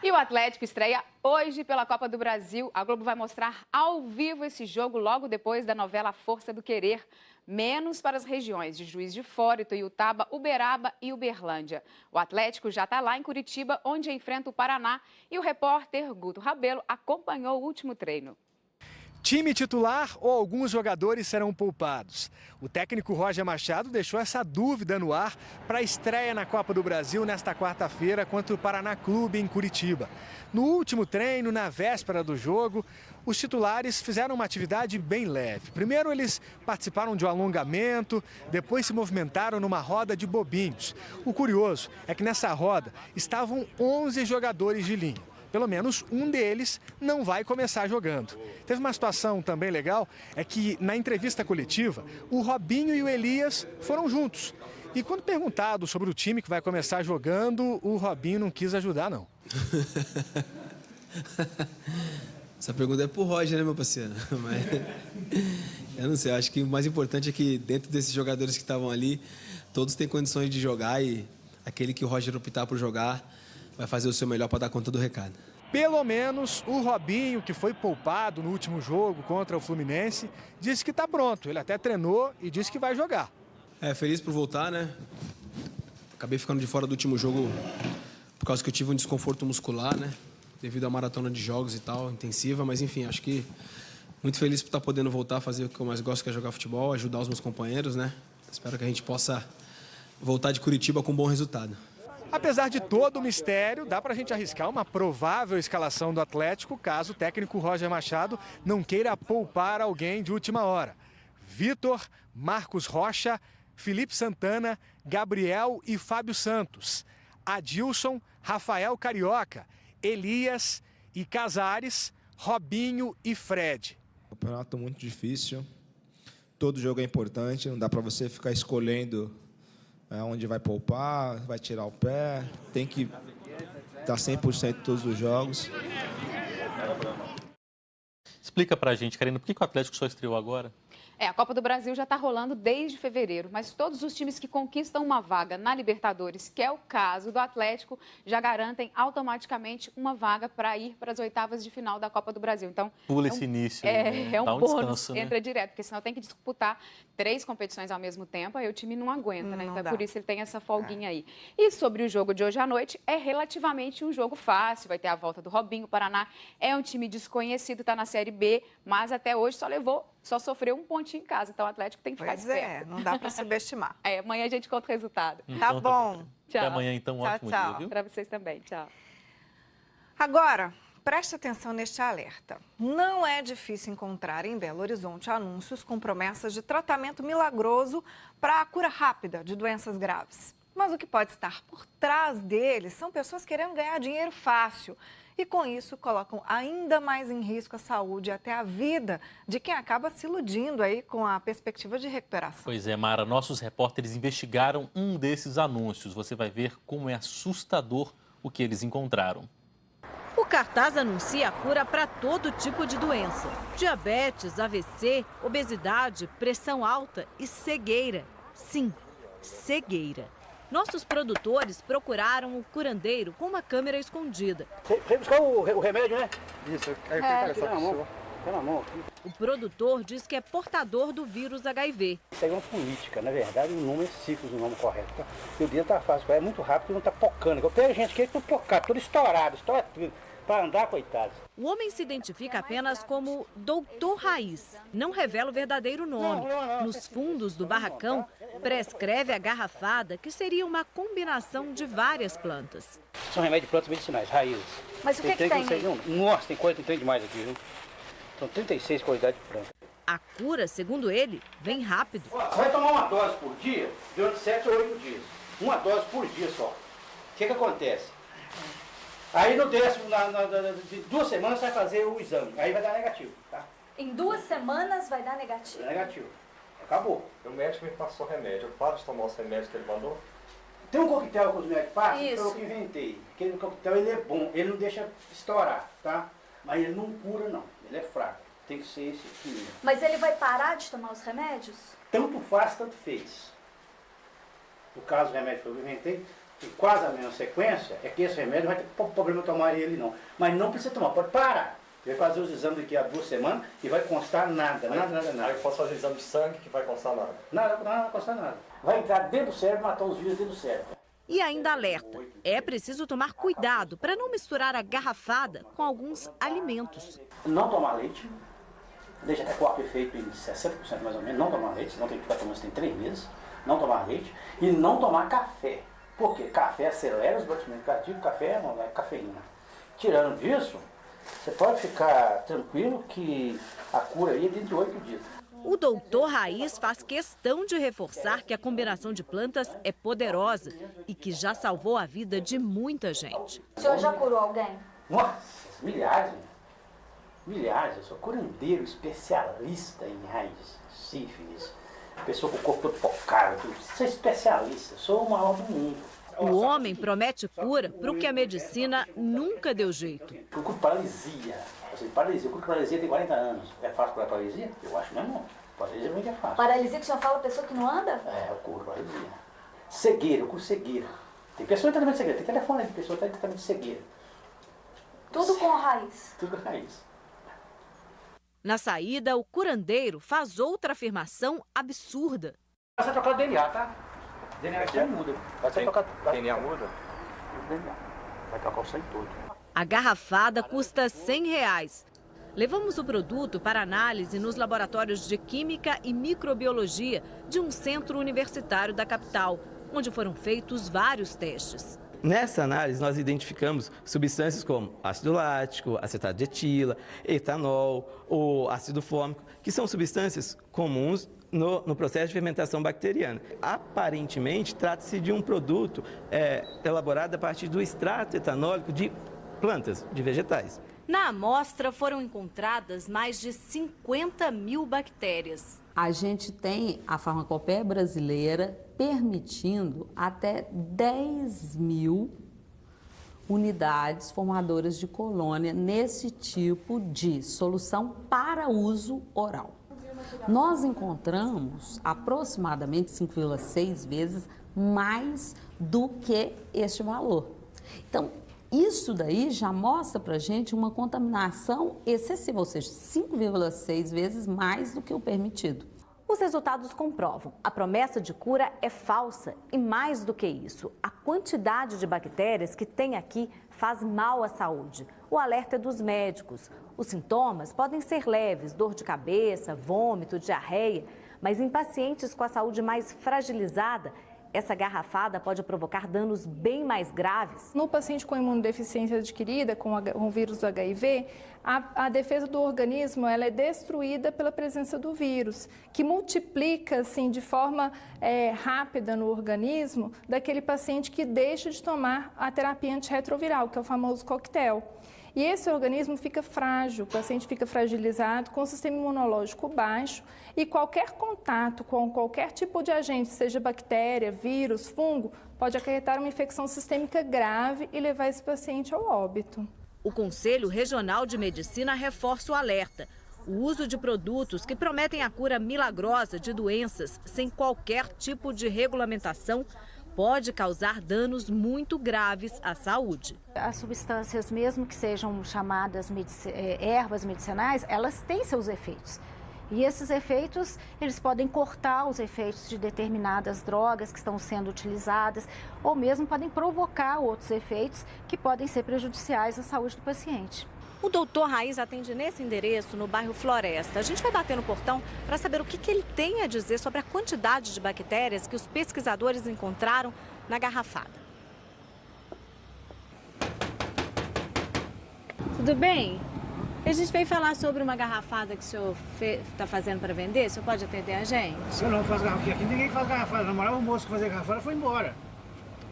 E o Atlético estreia hoje pela Copa do Brasil. A Globo vai mostrar ao vivo esse jogo logo depois da novela Força do Querer, menos para as regiões de Juiz de Fora, Ituiutaba, Uberaba e Uberlândia. O Atlético já está lá em Curitiba, onde enfrenta o Paraná, e o repórter Guto Rabelo acompanhou o último treino. Time titular ou alguns jogadores serão poupados? O técnico Roger Machado deixou essa dúvida no ar para a estreia na Copa do Brasil nesta quarta-feira contra o Paraná Clube em Curitiba. No último treino, na véspera do jogo, os titulares fizeram uma atividade bem leve. Primeiro eles participaram de um alongamento, depois se movimentaram numa roda de bobinhos. O curioso é que nessa roda estavam 11 jogadores de linha. Pelo menos um deles não vai começar jogando. Teve uma situação também legal, é que na entrevista coletiva, o Robinho e o Elias foram juntos. E quando perguntado sobre o time que vai começar jogando, o Robinho não quis ajudar, não. Essa pergunta é pro Roger, né, meu parceiro? Mas eu não sei, acho que o mais importante é que dentro desses jogadores que estavam ali, todos têm condições de jogar e aquele que o Roger optar por jogar vai fazer o seu melhor para dar conta do recado. Pelo menos o Robinho, que foi poupado no último jogo contra o Fluminense, disse que está pronto. Ele até treinou e disse que vai jogar. Feliz por voltar, né? Acabei ficando de fora do último jogo por causa que eu tive um desconforto muscular, né? Devido à maratona de jogos e tal, intensiva. Mas enfim, acho que muito feliz por estar podendo voltar a fazer o que eu mais gosto, que é jogar futebol, ajudar os meus companheiros, né? Espero que a gente possa voltar de Curitiba com um bom resultado. Apesar de todo o mistério, dá para a gente arriscar uma provável escalação do Atlético caso o técnico Roger Machado não queira poupar alguém de última hora. Vitor, Marcos Rocha, Felipe Santana, Gabriel e Fábio Santos. Adilson, Rafael Carioca, Elias e Casares, Robinho e Fred. Campeonato muito difícil, todo jogo é importante, não dá para você ficar escolhendo onde vai poupar, vai tirar o pé, tem que estar 100% em todos os jogos. Explica pra gente, Karina, por que o Atlético só estreou agora? A Copa do Brasil já está rolando desde fevereiro, mas todos os times que conquistam uma vaga na Libertadores, que é o caso do Atlético, já garantem automaticamente uma vaga para ir para as oitavas de final da Copa do Brasil. Então, pula esse início. É um dá um bônus, descanso, né? entra direto, porque senão tem que disputar 3 competições ao mesmo tempo, aí o time não aguenta, né? Então, por isso ele tem essa folguinha aí. E sobre o jogo de hoje à noite, é relativamente um jogo fácil, vai ter a volta do Robinho. O Paraná é um time desconhecido, está na Série B, mas até hoje só sofreu um pontinho em casa, então o Atlético tem que ficar esperto. Não dá para subestimar. Amanhã a gente conta o resultado. Tá bom. Tchau. Até amanhã, então, ótimo dia, viu? Para vocês também, tchau. Agora, preste atenção neste alerta. Não é difícil encontrar em Belo Horizonte anúncios com promessas de tratamento milagroso para a cura rápida de doenças graves. Mas o que pode estar por trás deles são pessoas querendo ganhar dinheiro fácil. E com isso colocam ainda mais em risco a saúde e até a vida de quem acaba se iludindo aí com a perspectiva de recuperação. Pois é, Mara, nossos repórteres investigaram um desses anúncios. Você vai ver como é assustador o que eles encontraram. O cartaz anuncia a cura para todo tipo de doença: diabetes, AVC, obesidade, pressão alta e cegueira. Sim, cegueira. Nossos produtores procuraram o curandeiro com uma câmera escondida. Você buscar o remédio, né? Isso, na mão. O produtor diz que é portador do vírus HIV. Isso aí é uma política, na verdade, o nome é ciclos, o nome correto. Tá? E o dia tá fácil, é muito rápido e não tá pocando. Eu tenho gente que é tudo pocado, tudo estourado tudo. Para andar, coitado. O homem se identifica apenas como Doutor Raiz. Não revela o verdadeiro nome. Nos fundos do barracão, prescreve a garrafada, que seria uma combinação de várias plantas. São remédios de plantas medicinais, raízes. Mas o que tem? Nossa, tem coisa que não tem demais aqui, viu? São 36 qualidades de plantas. A cura, segundo ele, vem rápido. Você vai tomar uma dose por dia durante 7 ou 8 dias. Uma dose por dia só. O que acontece? Aí no décimo, de 2 semanas, você vai fazer o exame. Aí vai dar negativo, tá? Em 2 semanas vai dar negativo? É negativo. Acabou. O médico me passou remédio. Eu paro de tomar os remédios que ele mandou? Tem um coquetel que os médicos passam, que Isso. foi eu que inventei. Aquele coquetel, ele é bom. Ele não deixa estourar, tá? Mas ele não cura, não. Ele é fraco. Tem que ser esse aqui. Mas ele vai parar de tomar os remédios? Tanto faz, tanto fez. O caso do remédio que eu inventei, e quase a mesma sequência, é que esse remédio não vai ter problema tomar ele, não. Mas não precisa tomar, pode parar. Vai fazer os exames daqui a 2 semanas e vai constar nada. Aí eu posso fazer exame de sangue que vai constar nada? Nada, não vai constar nada. Vai entrar dentro do cérebro e matar os vírus dentro do cérebro. E ainda alerta, é preciso tomar cuidado para não misturar a garrafada com alguns alimentos. Não tomar leite, deixa até corpo efeito em 60% mais ou menos, não tomar leite, senão tem que ficar tomando, tem 3 meses, não tomar leite e não tomar café. Por quê? Café acelera os batimentos cardíacos, café não é cafeína. Tirando disso, você pode ficar tranquilo que a cura aí é dentro de 8 dias. O doutor Raiz faz questão de reforçar que a combinação de plantas é poderosa e que já salvou a vida de muita gente. O senhor já curou alguém? Nossa, milhares. Milhares. Eu sou curandeiro, especialista em raiz, sífilis, pessoa com o corpo todo focado. Sou especialista, sou o maior do mundo. O homem promete cura para o que a medicina nunca deu jeito. Eu curo paralisia. Paralisia. Eu curo paralisia tem 40 anos. É fácil curar paralisia? Eu acho que não. Paralisia não é fácil. Paralisia que o senhor fala, pessoa que não anda? É, eu curo paralisia. Cegueira, eu curo cegueira. Tem pessoa em tratamento de cegueira, tem telefone aí, pessoa em tratamento de cegueira. Tudo com raiz? Tudo com raiz. Na saída, o curandeiro faz outra afirmação absurda. Vai ser trocado o DNA, tá? O DNA vai ser muda. Vai ser trocado. DNA muda? O DNA. Vai trocar o sangue todo. A garrafada custa R$100. Levamos o produto para análise nos laboratórios de Química e Microbiologia de um centro universitário da capital, onde foram feitos vários testes. Nessa análise, nós identificamos substâncias como ácido lático, acetato de etila, etanol ou ácido fórmico, que são substâncias comuns no processo de fermentação bacteriana. Aparentemente, trata-se de um produto elaborado a partir do extrato etanólico de plantas, de vegetais. Na amostra foram encontradas mais de 50 mil bactérias. A gente tem a farmacopeia brasileira permitindo até 10.000 unidades formadoras de colônia nesse tipo de solução para uso oral. Nós encontramos aproximadamente 5,6 vezes mais do que este valor. Então, isso daí já mostra para a gente uma contaminação excessiva, ou seja, 5,6 vezes mais do que o permitido. Os resultados comprovam, a promessa de cura é falsa e mais do que isso, a quantidade de bactérias que tem aqui faz mal à saúde. O alerta é dos médicos. Os sintomas podem ser leves, dor de cabeça, vômito, diarreia, mas em pacientes com a saúde mais fragilizada, essa garrafada pode provocar danos bem mais graves. No paciente com imunodeficiência adquirida, com o vírus do HIV, a defesa do organismo ela é destruída pela presença do vírus, que multiplica assim, de forma rápida no organismo daquele paciente que deixa de tomar a terapia antirretroviral, que é o famoso coquetel. E esse organismo fica frágil, o paciente fica fragilizado, com o sistema imunológico baixo e qualquer contato com qualquer tipo de agente, seja bactéria, vírus, fungo, pode acarretar uma infecção sistêmica grave e levar esse paciente ao óbito. O Conselho Regional de Medicina reforça o alerta. O uso de produtos que prometem a cura milagrosa de doenças sem qualquer tipo de regulamentação pode causar danos muito graves à saúde. As substâncias, mesmo que sejam chamadas ervas medicinais, elas têm seus efeitos. E esses efeitos, eles podem cortar os efeitos de determinadas drogas que estão sendo utilizadas, ou mesmo podem provocar outros efeitos que podem ser prejudiciais à saúde do paciente. O doutor Raiz atende nesse endereço, no bairro Floresta. A gente vai bater no portão para saber o que ele tem a dizer sobre a quantidade de bactérias que os pesquisadores encontraram na garrafada. Tudo bem? A gente veio falar sobre uma garrafada que o senhor está fazendo para vender. O senhor pode atender a gente? Eu não faço garrafada aqui. Ninguém faz garrafada. Na moral, o moço que fazia garrafada foi embora.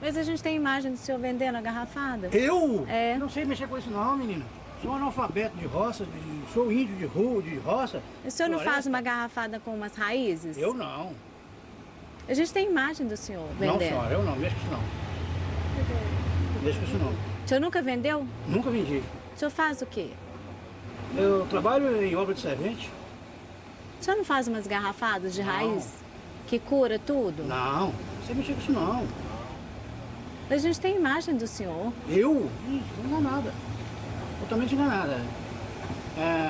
Mas a gente tem imagem do senhor vendendo a garrafada? Eu? É. Não sei mexer com isso não, menina. Sou analfabeto de roça, sou índio de rua, de roça. O senhor não Floresta. faz uma garrafada com umas raízes? Eu não. A gente tem imagem do senhor vendendo. Não, senhora, eu não, mexo com isso não. Não mexo com isso não. O senhor nunca vendeu? Nunca vendi. O senhor faz o quê? Eu trabalho em obra de servente. O senhor não faz umas garrafadas de raiz que cura tudo? Não, você mexer com isso não. A gente tem imagem do senhor. Eu? Não dá nada. Totalmente enganada.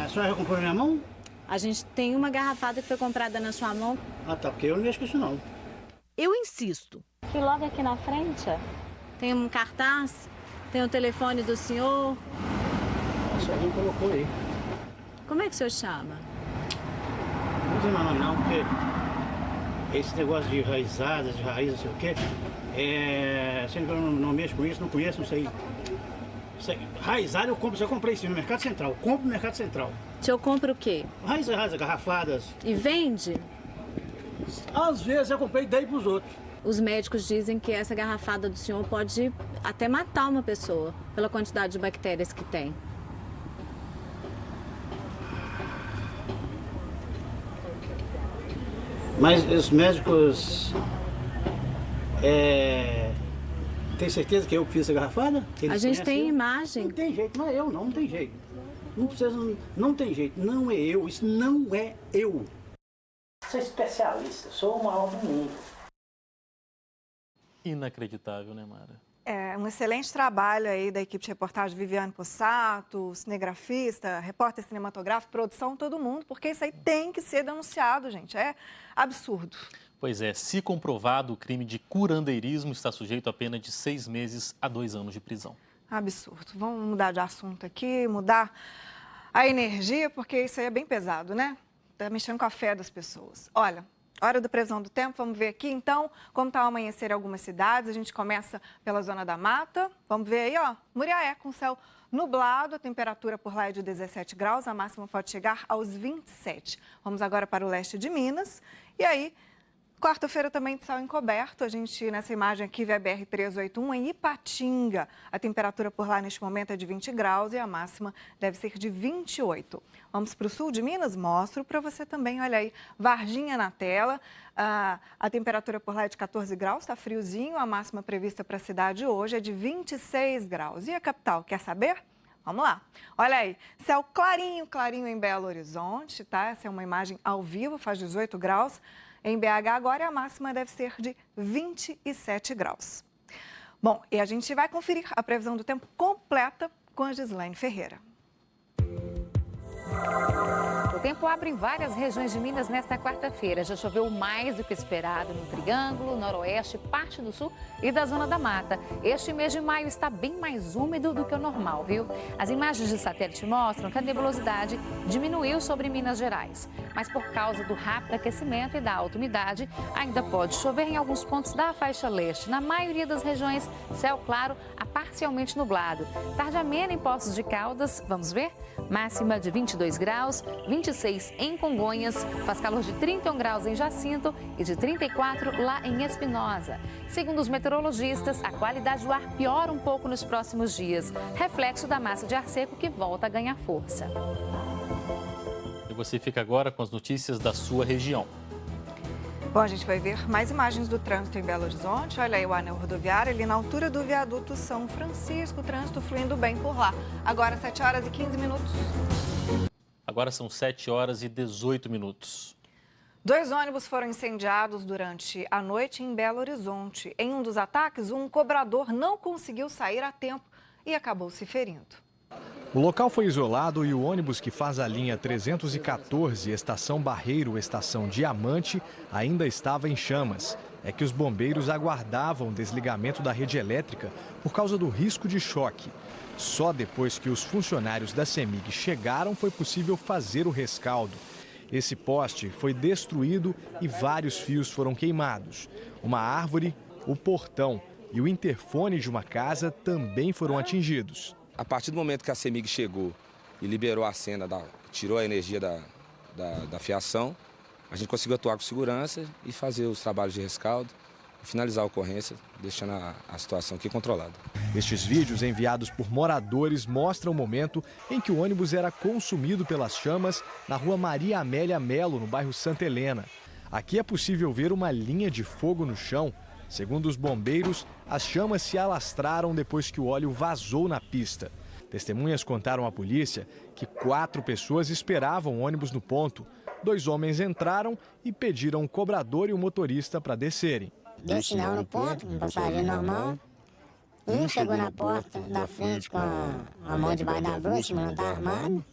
A senhora já comprou na minha mão? A gente tem uma garrafada que foi comprada na sua mão. Ah, tá, porque eu não mexo com isso não. Eu insisto. Que logo aqui na frente, ó, tem um cartaz, tem o telefone do senhor. Nossa, alguém colocou aí. Como é que o senhor chama? Não tem mais nome não, porque esse negócio de raizadas, de raiz, não sei o quê, sendo que eu não mexo com isso, não conheço, não sei. Raizada eu compro, eu comprei sim no Mercado Central, eu compro no Mercado Central. O senhor compra o quê? Raizada, garrafadas. E vende? Às vezes eu comprei e dei pros outros. Os médicos dizem que essa garrafada do senhor pode até matar uma pessoa, pela quantidade de bactérias que tem. Mas os médicos... Tem certeza que eu fiz essa garrafada? A gente tem imagem. Não tem jeito, não é eu não tem jeito. Não precisa, não tem jeito, não é eu, isso não é eu. Sou especialista, sou o maior do mundo. Inacreditável, né, Mara? É um excelente trabalho aí da equipe de reportagem Viviane Possato, cinegrafista, repórter cinematográfico, produção, todo mundo, porque isso aí tem que ser denunciado, gente. É absurdo. Pois é, se comprovado, o crime de curandeirismo está sujeito a pena de 6 meses a 2 anos de prisão. Absurdo. Vamos mudar de assunto aqui, mudar a energia, porque isso aí é bem pesado, né? Está mexendo com a fé das pessoas. Olha, hora da previsão do tempo, vamos ver aqui então como está o amanhecer em algumas cidades. A gente começa pela Zona da Mata. Vamos ver aí, ó, Muriaé com céu nublado, a temperatura por lá é de 17 graus, a máxima pode chegar aos 27. Vamos agora para o leste de Minas. E aí, quarta-feira também de céu encoberto, a gente nessa imagem aqui vê a BR-381 em Ipatinga. A temperatura por lá neste momento é de 20 graus e a máxima deve ser de 28. Vamos para o sul de Minas, mostro para você também, olha aí, Varginha na tela. A temperatura por lá é de 14 graus, está friozinho, a máxima prevista para a cidade hoje é de 26 graus. E a capital, quer saber? Vamos lá. Olha aí, céu clarinho, clarinho em Belo Horizonte, tá? Essa é uma imagem ao vivo, faz 18 graus. Em BH agora a máxima deve ser de 27 graus. Bom, e a gente vai conferir a previsão do tempo completa com a Gislaine Ferreira. O tempo abre em várias regiões de Minas nesta quarta-feira. Já choveu mais do que esperado no Triângulo, Noroeste, parte do Sul e da Zona da Mata. Este mês de maio está bem mais úmido do que o normal, viu? As imagens de satélite mostram que a nebulosidade diminuiu sobre Minas Gerais. Mas por causa do rápido aquecimento e da alta umidade, ainda pode chover em alguns pontos da faixa leste. Na maioria das regiões, céu claro a parcialmente nublado. Tarde amena em Poços de Caldas, vamos ver? Máxima de 22 graus, 26 em Congonhas, faz calor de 31 graus em Jacinto e de 34 lá em Espinosa. Segundo os meteorologistas, a qualidade do ar piora um pouco nos próximos dias, reflexo da massa de ar seco que volta a ganhar força. E você fica agora com as notícias da sua região. Bom, a gente vai ver mais imagens do trânsito em Belo Horizonte. Olha aí o anel rodoviário, ali na altura do viaduto São Francisco, o trânsito fluindo bem por lá. Agora 7 horas e 15 minutos. Agora são 7 horas e 18 minutos. 2 ônibus foram incendiados durante a noite em Belo Horizonte. Em um dos ataques, um cobrador não conseguiu sair a tempo e acabou se ferindo. O local foi isolado e o ônibus que faz a linha 314, estação Barreiro, estação Diamante, ainda estava em chamas. É que os bombeiros aguardavam o desligamento da rede elétrica por causa do risco de choque. Só depois que os funcionários da CEMIG chegaram foi possível fazer o rescaldo. Esse poste foi destruído e vários fios foram queimados. Uma árvore, o portão e o interfone de uma casa também foram atingidos. A partir do momento que a CEMIG chegou e liberou a cena, tirou a energia da fiação, a gente conseguiu atuar com segurança e fazer os trabalhos de rescaldo. finalizar a ocorrência, deixando a situação aqui controlada. Estes vídeos enviados por moradores mostram o momento em que o ônibus era consumido pelas chamas na rua Maria Amélia Melo, no bairro Santa Helena. Aqui é possível ver uma linha de fogo no chão. Segundo os bombeiros, as chamas se alastraram depois que o óleo vazou na pista. Testemunhas contaram à polícia que 4 pessoas esperavam o ônibus no ponto. 2 homens entraram e pediram o cobrador e o motorista para descerem. Deu sinal no ponto, um passageiro normal. Um chegou na porta da frente com a mão debaixo da blusa, não está armado.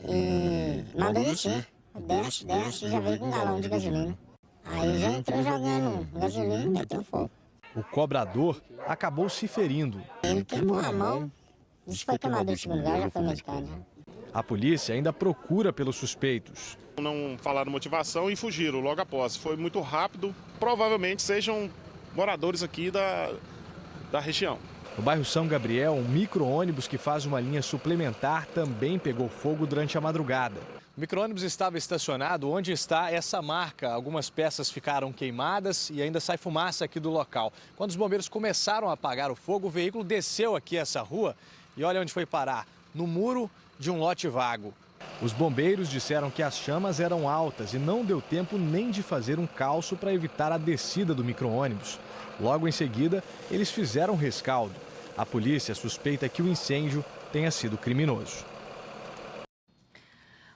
E mandou descer. Desce, já veio com um galão de gasolina. Aí já entrou jogando gasolina e meteu fogo. O cobrador acabou se ferindo. Ele queimou a mão. Isso foi queimadura de segundo grau, já foi medicado. A polícia ainda procura pelos suspeitos. Não falaram motivação e fugiram logo após. Foi muito rápido, provavelmente sejam moradores aqui da região. No bairro São Gabriel, um micro-ônibus que faz uma linha suplementar também pegou fogo durante a madrugada. O micro-ônibus estava estacionado onde está essa marca. Algumas peças ficaram queimadas e ainda sai fumaça aqui do local. Quando os bombeiros começaram a apagar o fogo, o veículo desceu aqui essa rua e olha onde foi parar, no muro de um lote vago. Os bombeiros disseram que as chamas eram altas e não deu tempo nem de fazer um calço para evitar a descida do micro-ônibus. Logo em seguida, eles fizeram rescaldo. A polícia suspeita que o incêndio tenha sido criminoso.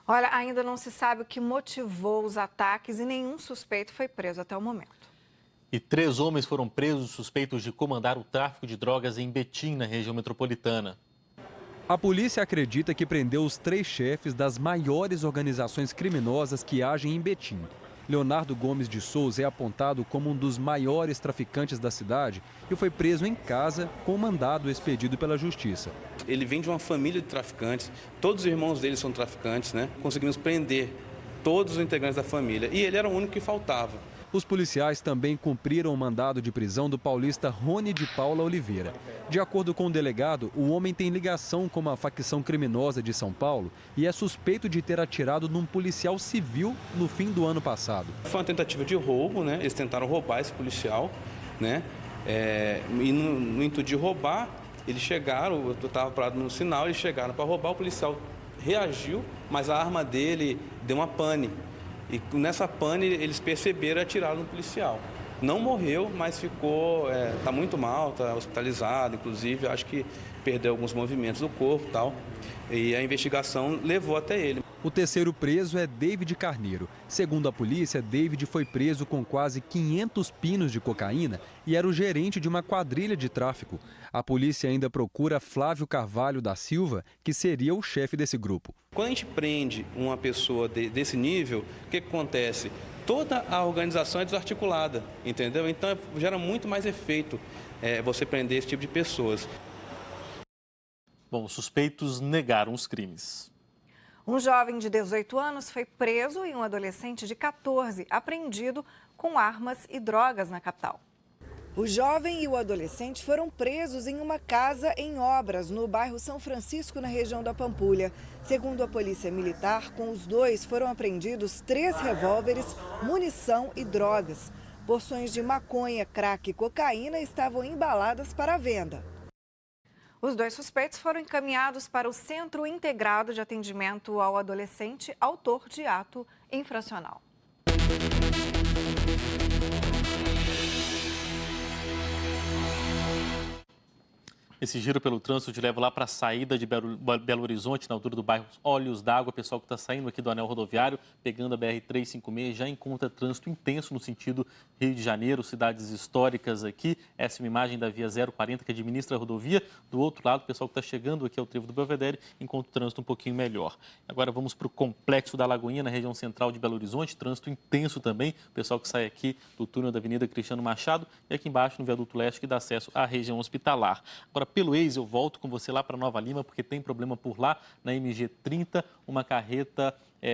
Olha, ainda não se sabe o que motivou os ataques e nenhum suspeito foi preso até o momento. E 3 homens foram presos suspeitos de comandar o tráfico de drogas em Betim, na região metropolitana. A polícia acredita que prendeu os 3 chefes das maiores organizações criminosas que agem em Betim. Leonardo Gomes de Souza é apontado como um dos maiores traficantes da cidade e foi preso em casa com mandado expedido pela Justiça. Ele vem de uma família de traficantes, todos os irmãos dele são traficantes, né? Conseguimos prender todos os integrantes da família e ele era o único que faltava. Os policiais também cumpriram o mandado de prisão do paulista Rony de Paula Oliveira. De acordo com o delegado, o homem tem ligação com uma facção criminosa de São Paulo e é suspeito de ter atirado num policial civil no fim do ano passado. Foi uma tentativa de roubo, né? Eles tentaram roubar esse policial, né? E no intuito de roubar, eles chegaram, eu estava parado no sinal, eles chegaram para roubar, o policial reagiu, mas a arma dele deu uma pane. E nessa pane eles perceberam e atiraram no policial. Não morreu, mas ficou, está muito mal, está hospitalizado, inclusive, acho que perdeu alguns movimentos do corpo e tal. E a investigação levou até ele. O terceiro preso é David Carneiro. Segundo a polícia, David foi preso com quase 500 pinos de cocaína e era o gerente de uma quadrilha de tráfico. A polícia ainda procura Flávio Carvalho da Silva, que seria o chefe desse grupo. Quando a gente prende uma pessoa desse nível, o que acontece? Toda a organização é desarticulada, entendeu? Então gera muito mais efeito você prender esse tipo de pessoas. Bom, os suspeitos negaram os crimes. Um jovem de 18 anos foi preso e um adolescente de 14 apreendido com armas e drogas na capital. O jovem e o adolescente foram presos em uma casa em obras no bairro São Francisco, na região da Pampulha. Segundo a polícia militar, com os dois foram apreendidos 3 revólveres, munição e drogas. Porções de maconha, crack e cocaína estavam embaladas para a venda. Os 2 suspeitos foram encaminhados para o Centro Integrado de Atendimento ao Adolescente autor de ato infracional. Esse giro pelo trânsito te leva lá para a saída de Belo Horizonte, na altura do bairro Olhos d'Água. Pessoal que está saindo aqui do anel rodoviário, pegando a BR-356, já encontra trânsito intenso no sentido Rio de Janeiro, cidades históricas aqui. Essa é uma imagem da via 040 que administra a rodovia. Do outro lado, o pessoal que está chegando aqui ao trevo do Belvedere encontra o trânsito um pouquinho melhor. Agora vamos para o Complexo da Lagoinha, na região central de Belo Horizonte. Trânsito intenso também. O pessoal que sai aqui do túnel da Avenida Cristiano Machado e aqui embaixo no viaduto leste que dá acesso à região hospitalar. Agora, pelo Waze, eu volto com você lá para Nova Lima, porque tem problema por lá, na MG 30, uma carreta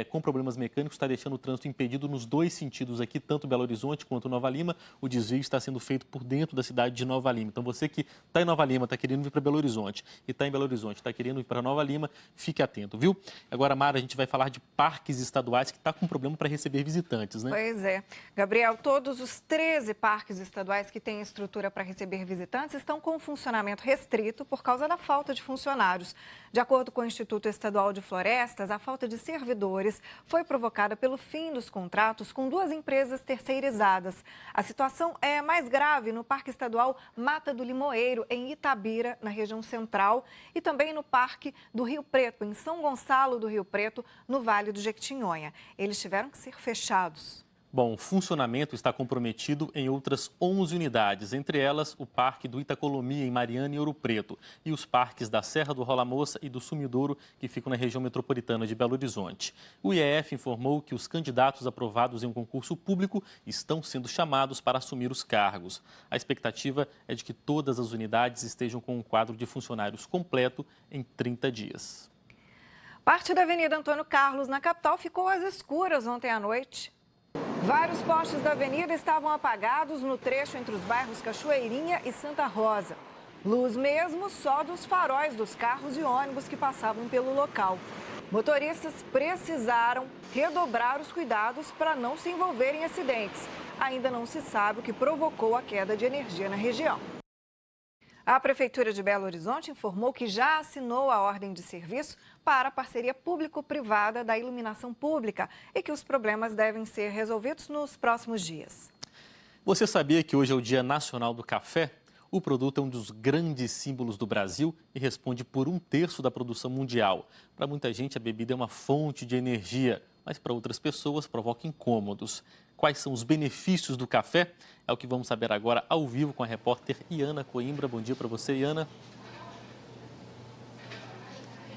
com problemas mecânicos, está deixando o trânsito impedido nos dois sentidos aqui, tanto Belo Horizonte quanto Nova Lima. O desvio está sendo feito por dentro da cidade de Nova Lima. Então você que está em Nova Lima, está querendo vir para Belo Horizonte, e está em Belo Horizonte, está querendo ir para Nova Lima, fique atento, viu? Agora, Mara, a gente vai falar de parques estaduais que está com problema para receber visitantes, né? Pois é. Gabriel, todos os 13 parques estaduais que têm estrutura para receber visitantes estão com funcionamento restrito por causa da falta de funcionários. De acordo com o Instituto Estadual de Florestas, a falta de servidores foi provocada pelo fim dos contratos com 2 empresas terceirizadas. A situação é mais grave no Parque Estadual Mata do Limoeiro, em Itabira, na região central, e também no Parque do Rio Preto, em São Gonçalo do Rio Preto, no Vale do Jequitinhonha. Eles tiveram que ser fechados. Bom, o funcionamento está comprometido em outras 11 unidades, entre elas o Parque do Itacolomi, em Mariana e Ouro Preto, e os parques da Serra do Rola Moça e do Sumidouro, que ficam na região metropolitana de Belo Horizonte. O IEF informou que os candidatos aprovados em um concurso público estão sendo chamados para assumir os cargos. A expectativa é de que todas as unidades estejam com um quadro de funcionários completo em 30 dias. Parte da Avenida Antônio Carlos, na capital, ficou às escuras ontem à noite. Vários postes da avenida estavam apagados no trecho entre os bairros Cachoeirinha e Santa Rosa. Luz mesmo só dos faróis dos carros e ônibus que passavam pelo local. Motoristas precisaram redobrar os cuidados para não se envolverem em acidentes. Ainda não se sabe o que provocou a queda de energia na região. A Prefeitura de Belo Horizonte informou que já assinou a ordem de serviço para a parceria público-privada da iluminação pública e que os problemas devem ser resolvidos nos próximos dias. Você sabia que hoje é o Dia Nacional do Café? O produto é um dos grandes símbolos do Brasil e responde por 1/3 da produção mundial. Para muita gente, a bebida é uma fonte de energia, mas para outras pessoas provoca incômodos. Quais são os benefícios do café? É o que vamos saber agora ao vivo com a repórter Iana Coimbra. Bom dia para você, Iana.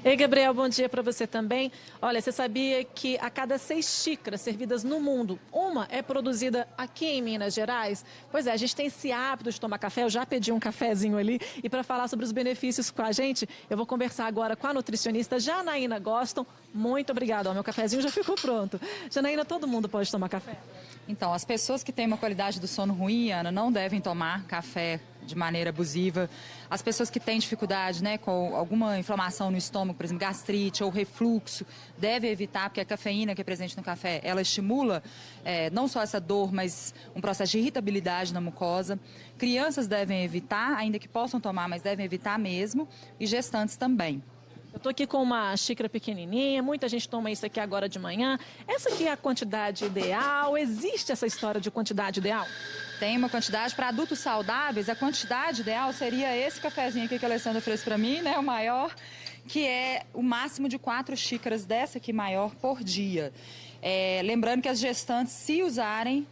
Ei, Gabriel, bom dia para você também. Olha, você sabia que a cada 6 xícaras servidas no mundo, uma é produzida aqui em Minas Gerais? Pois é, a gente tem esse hábito de tomar café, eu já pedi um cafezinho ali. E para falar sobre os benefícios com a gente, eu vou conversar agora com a nutricionista Janaína Goston. Muito obrigada, meu cafezinho já ficou pronto. Janaína, todo mundo pode tomar café? Então, as pessoas que têm uma qualidade do sono ruim, Ana, não devem tomar café de maneira abusiva. As pessoas que têm dificuldade, né, com alguma inflamação no estômago, por exemplo, gastrite ou refluxo, devem evitar, porque a cafeína que é presente no café, ela estimula não só essa dor, mas um processo de irritabilidade na mucosa. Crianças devem evitar, ainda que possam tomar, mas devem evitar mesmo, e gestantes também. Eu estou aqui com uma xícara pequenininha, muita gente toma isso aqui agora de manhã. Essa aqui é a quantidade ideal? Existe essa história de quantidade ideal? Tem uma quantidade para adultos saudáveis, a quantidade ideal seria esse cafezinho aqui que a Alessandra fez para mim, né, o maior, que é o máximo de 4 xícaras dessa aqui maior por dia. Lembrando que as gestantes, se usarem,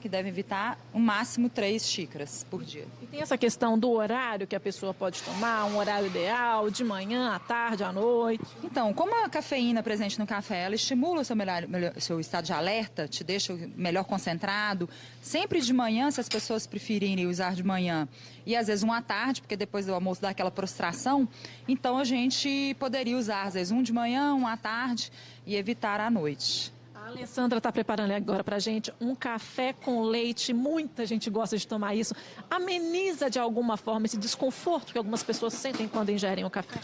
que devem evitar o máximo 3 xícaras por dia. E tem essa questão do horário que a pessoa pode tomar, um horário ideal, de manhã, à tarde, à noite? Então, como a cafeína presente no café, ela estimula o seu estado de alerta, te deixa melhor concentrado. Sempre de manhã, se as pessoas preferirem usar de manhã, e às vezes um à tarde, porque depois do almoço dá aquela prostração, então a gente poderia usar às vezes um de manhã, um à tarde e evitar à noite. A Alessandra está preparando agora para a gente um café com leite. Muita gente gosta de tomar isso. Ameniza de alguma forma esse desconforto que algumas pessoas sentem quando ingerem o café?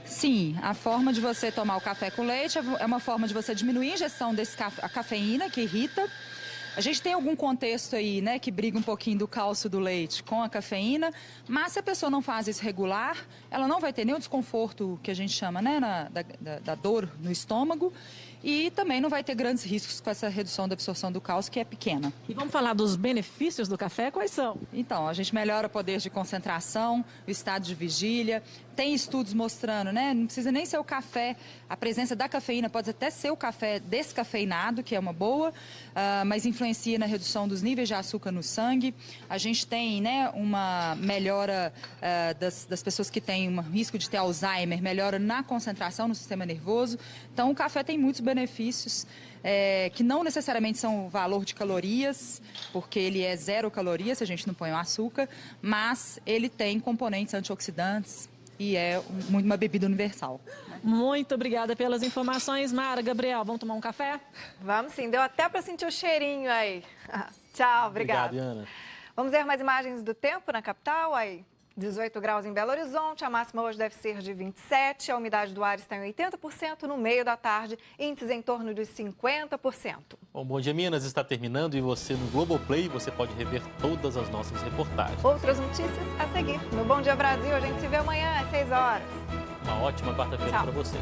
Sim, a forma de você tomar o café com leite é uma forma de você diminuir a ingestão a cafeína, que irrita. A gente tem algum contexto aí, né, que briga um pouquinho do cálcio do leite com a cafeína, mas se a pessoa não faz isso regular, ela não vai ter nenhum desconforto que a gente chama, né, da dor no estômago, e também não vai ter grandes riscos com essa redução da absorção do cálcio, que é pequena. E vamos falar dos benefícios do café? Quais são? Então, a gente melhora o poder de concentração, o estado de vigília. Tem estudos mostrando, né? Não precisa nem ser o café, a presença da cafeína pode até ser o café descafeinado, que é uma boa, mas influencia na redução dos níveis de açúcar no sangue. A gente tem, né, uma melhora das pessoas que têm um risco de ter Alzheimer, melhora na concentração no sistema nervoso. Então, o café tem muitos benefícios, que não necessariamente são o valor de calorias, porque ele é 0 calorias se a gente não põe o açúcar, mas ele tem componentes antioxidantes, e é uma bebida universal. Muito obrigada pelas informações, Mara. Gabriel, vamos tomar um café? Vamos sim, deu até para sentir o cheirinho aí. Tchau, obrigada. Obrigado, Ana. Vamos ver mais imagens do tempo na capital aí. 18 graus em Belo Horizonte, a máxima hoje deve ser de 27, a umidade do ar está em 80% no meio da tarde, índices em torno de 50%. Bom Dia Minas está terminando e você no Globoplay você pode rever todas as nossas reportagens. Outras notícias a seguir. No Bom Dia Brasil, a gente se vê amanhã às 6 horas. Uma ótima quarta-feira para você.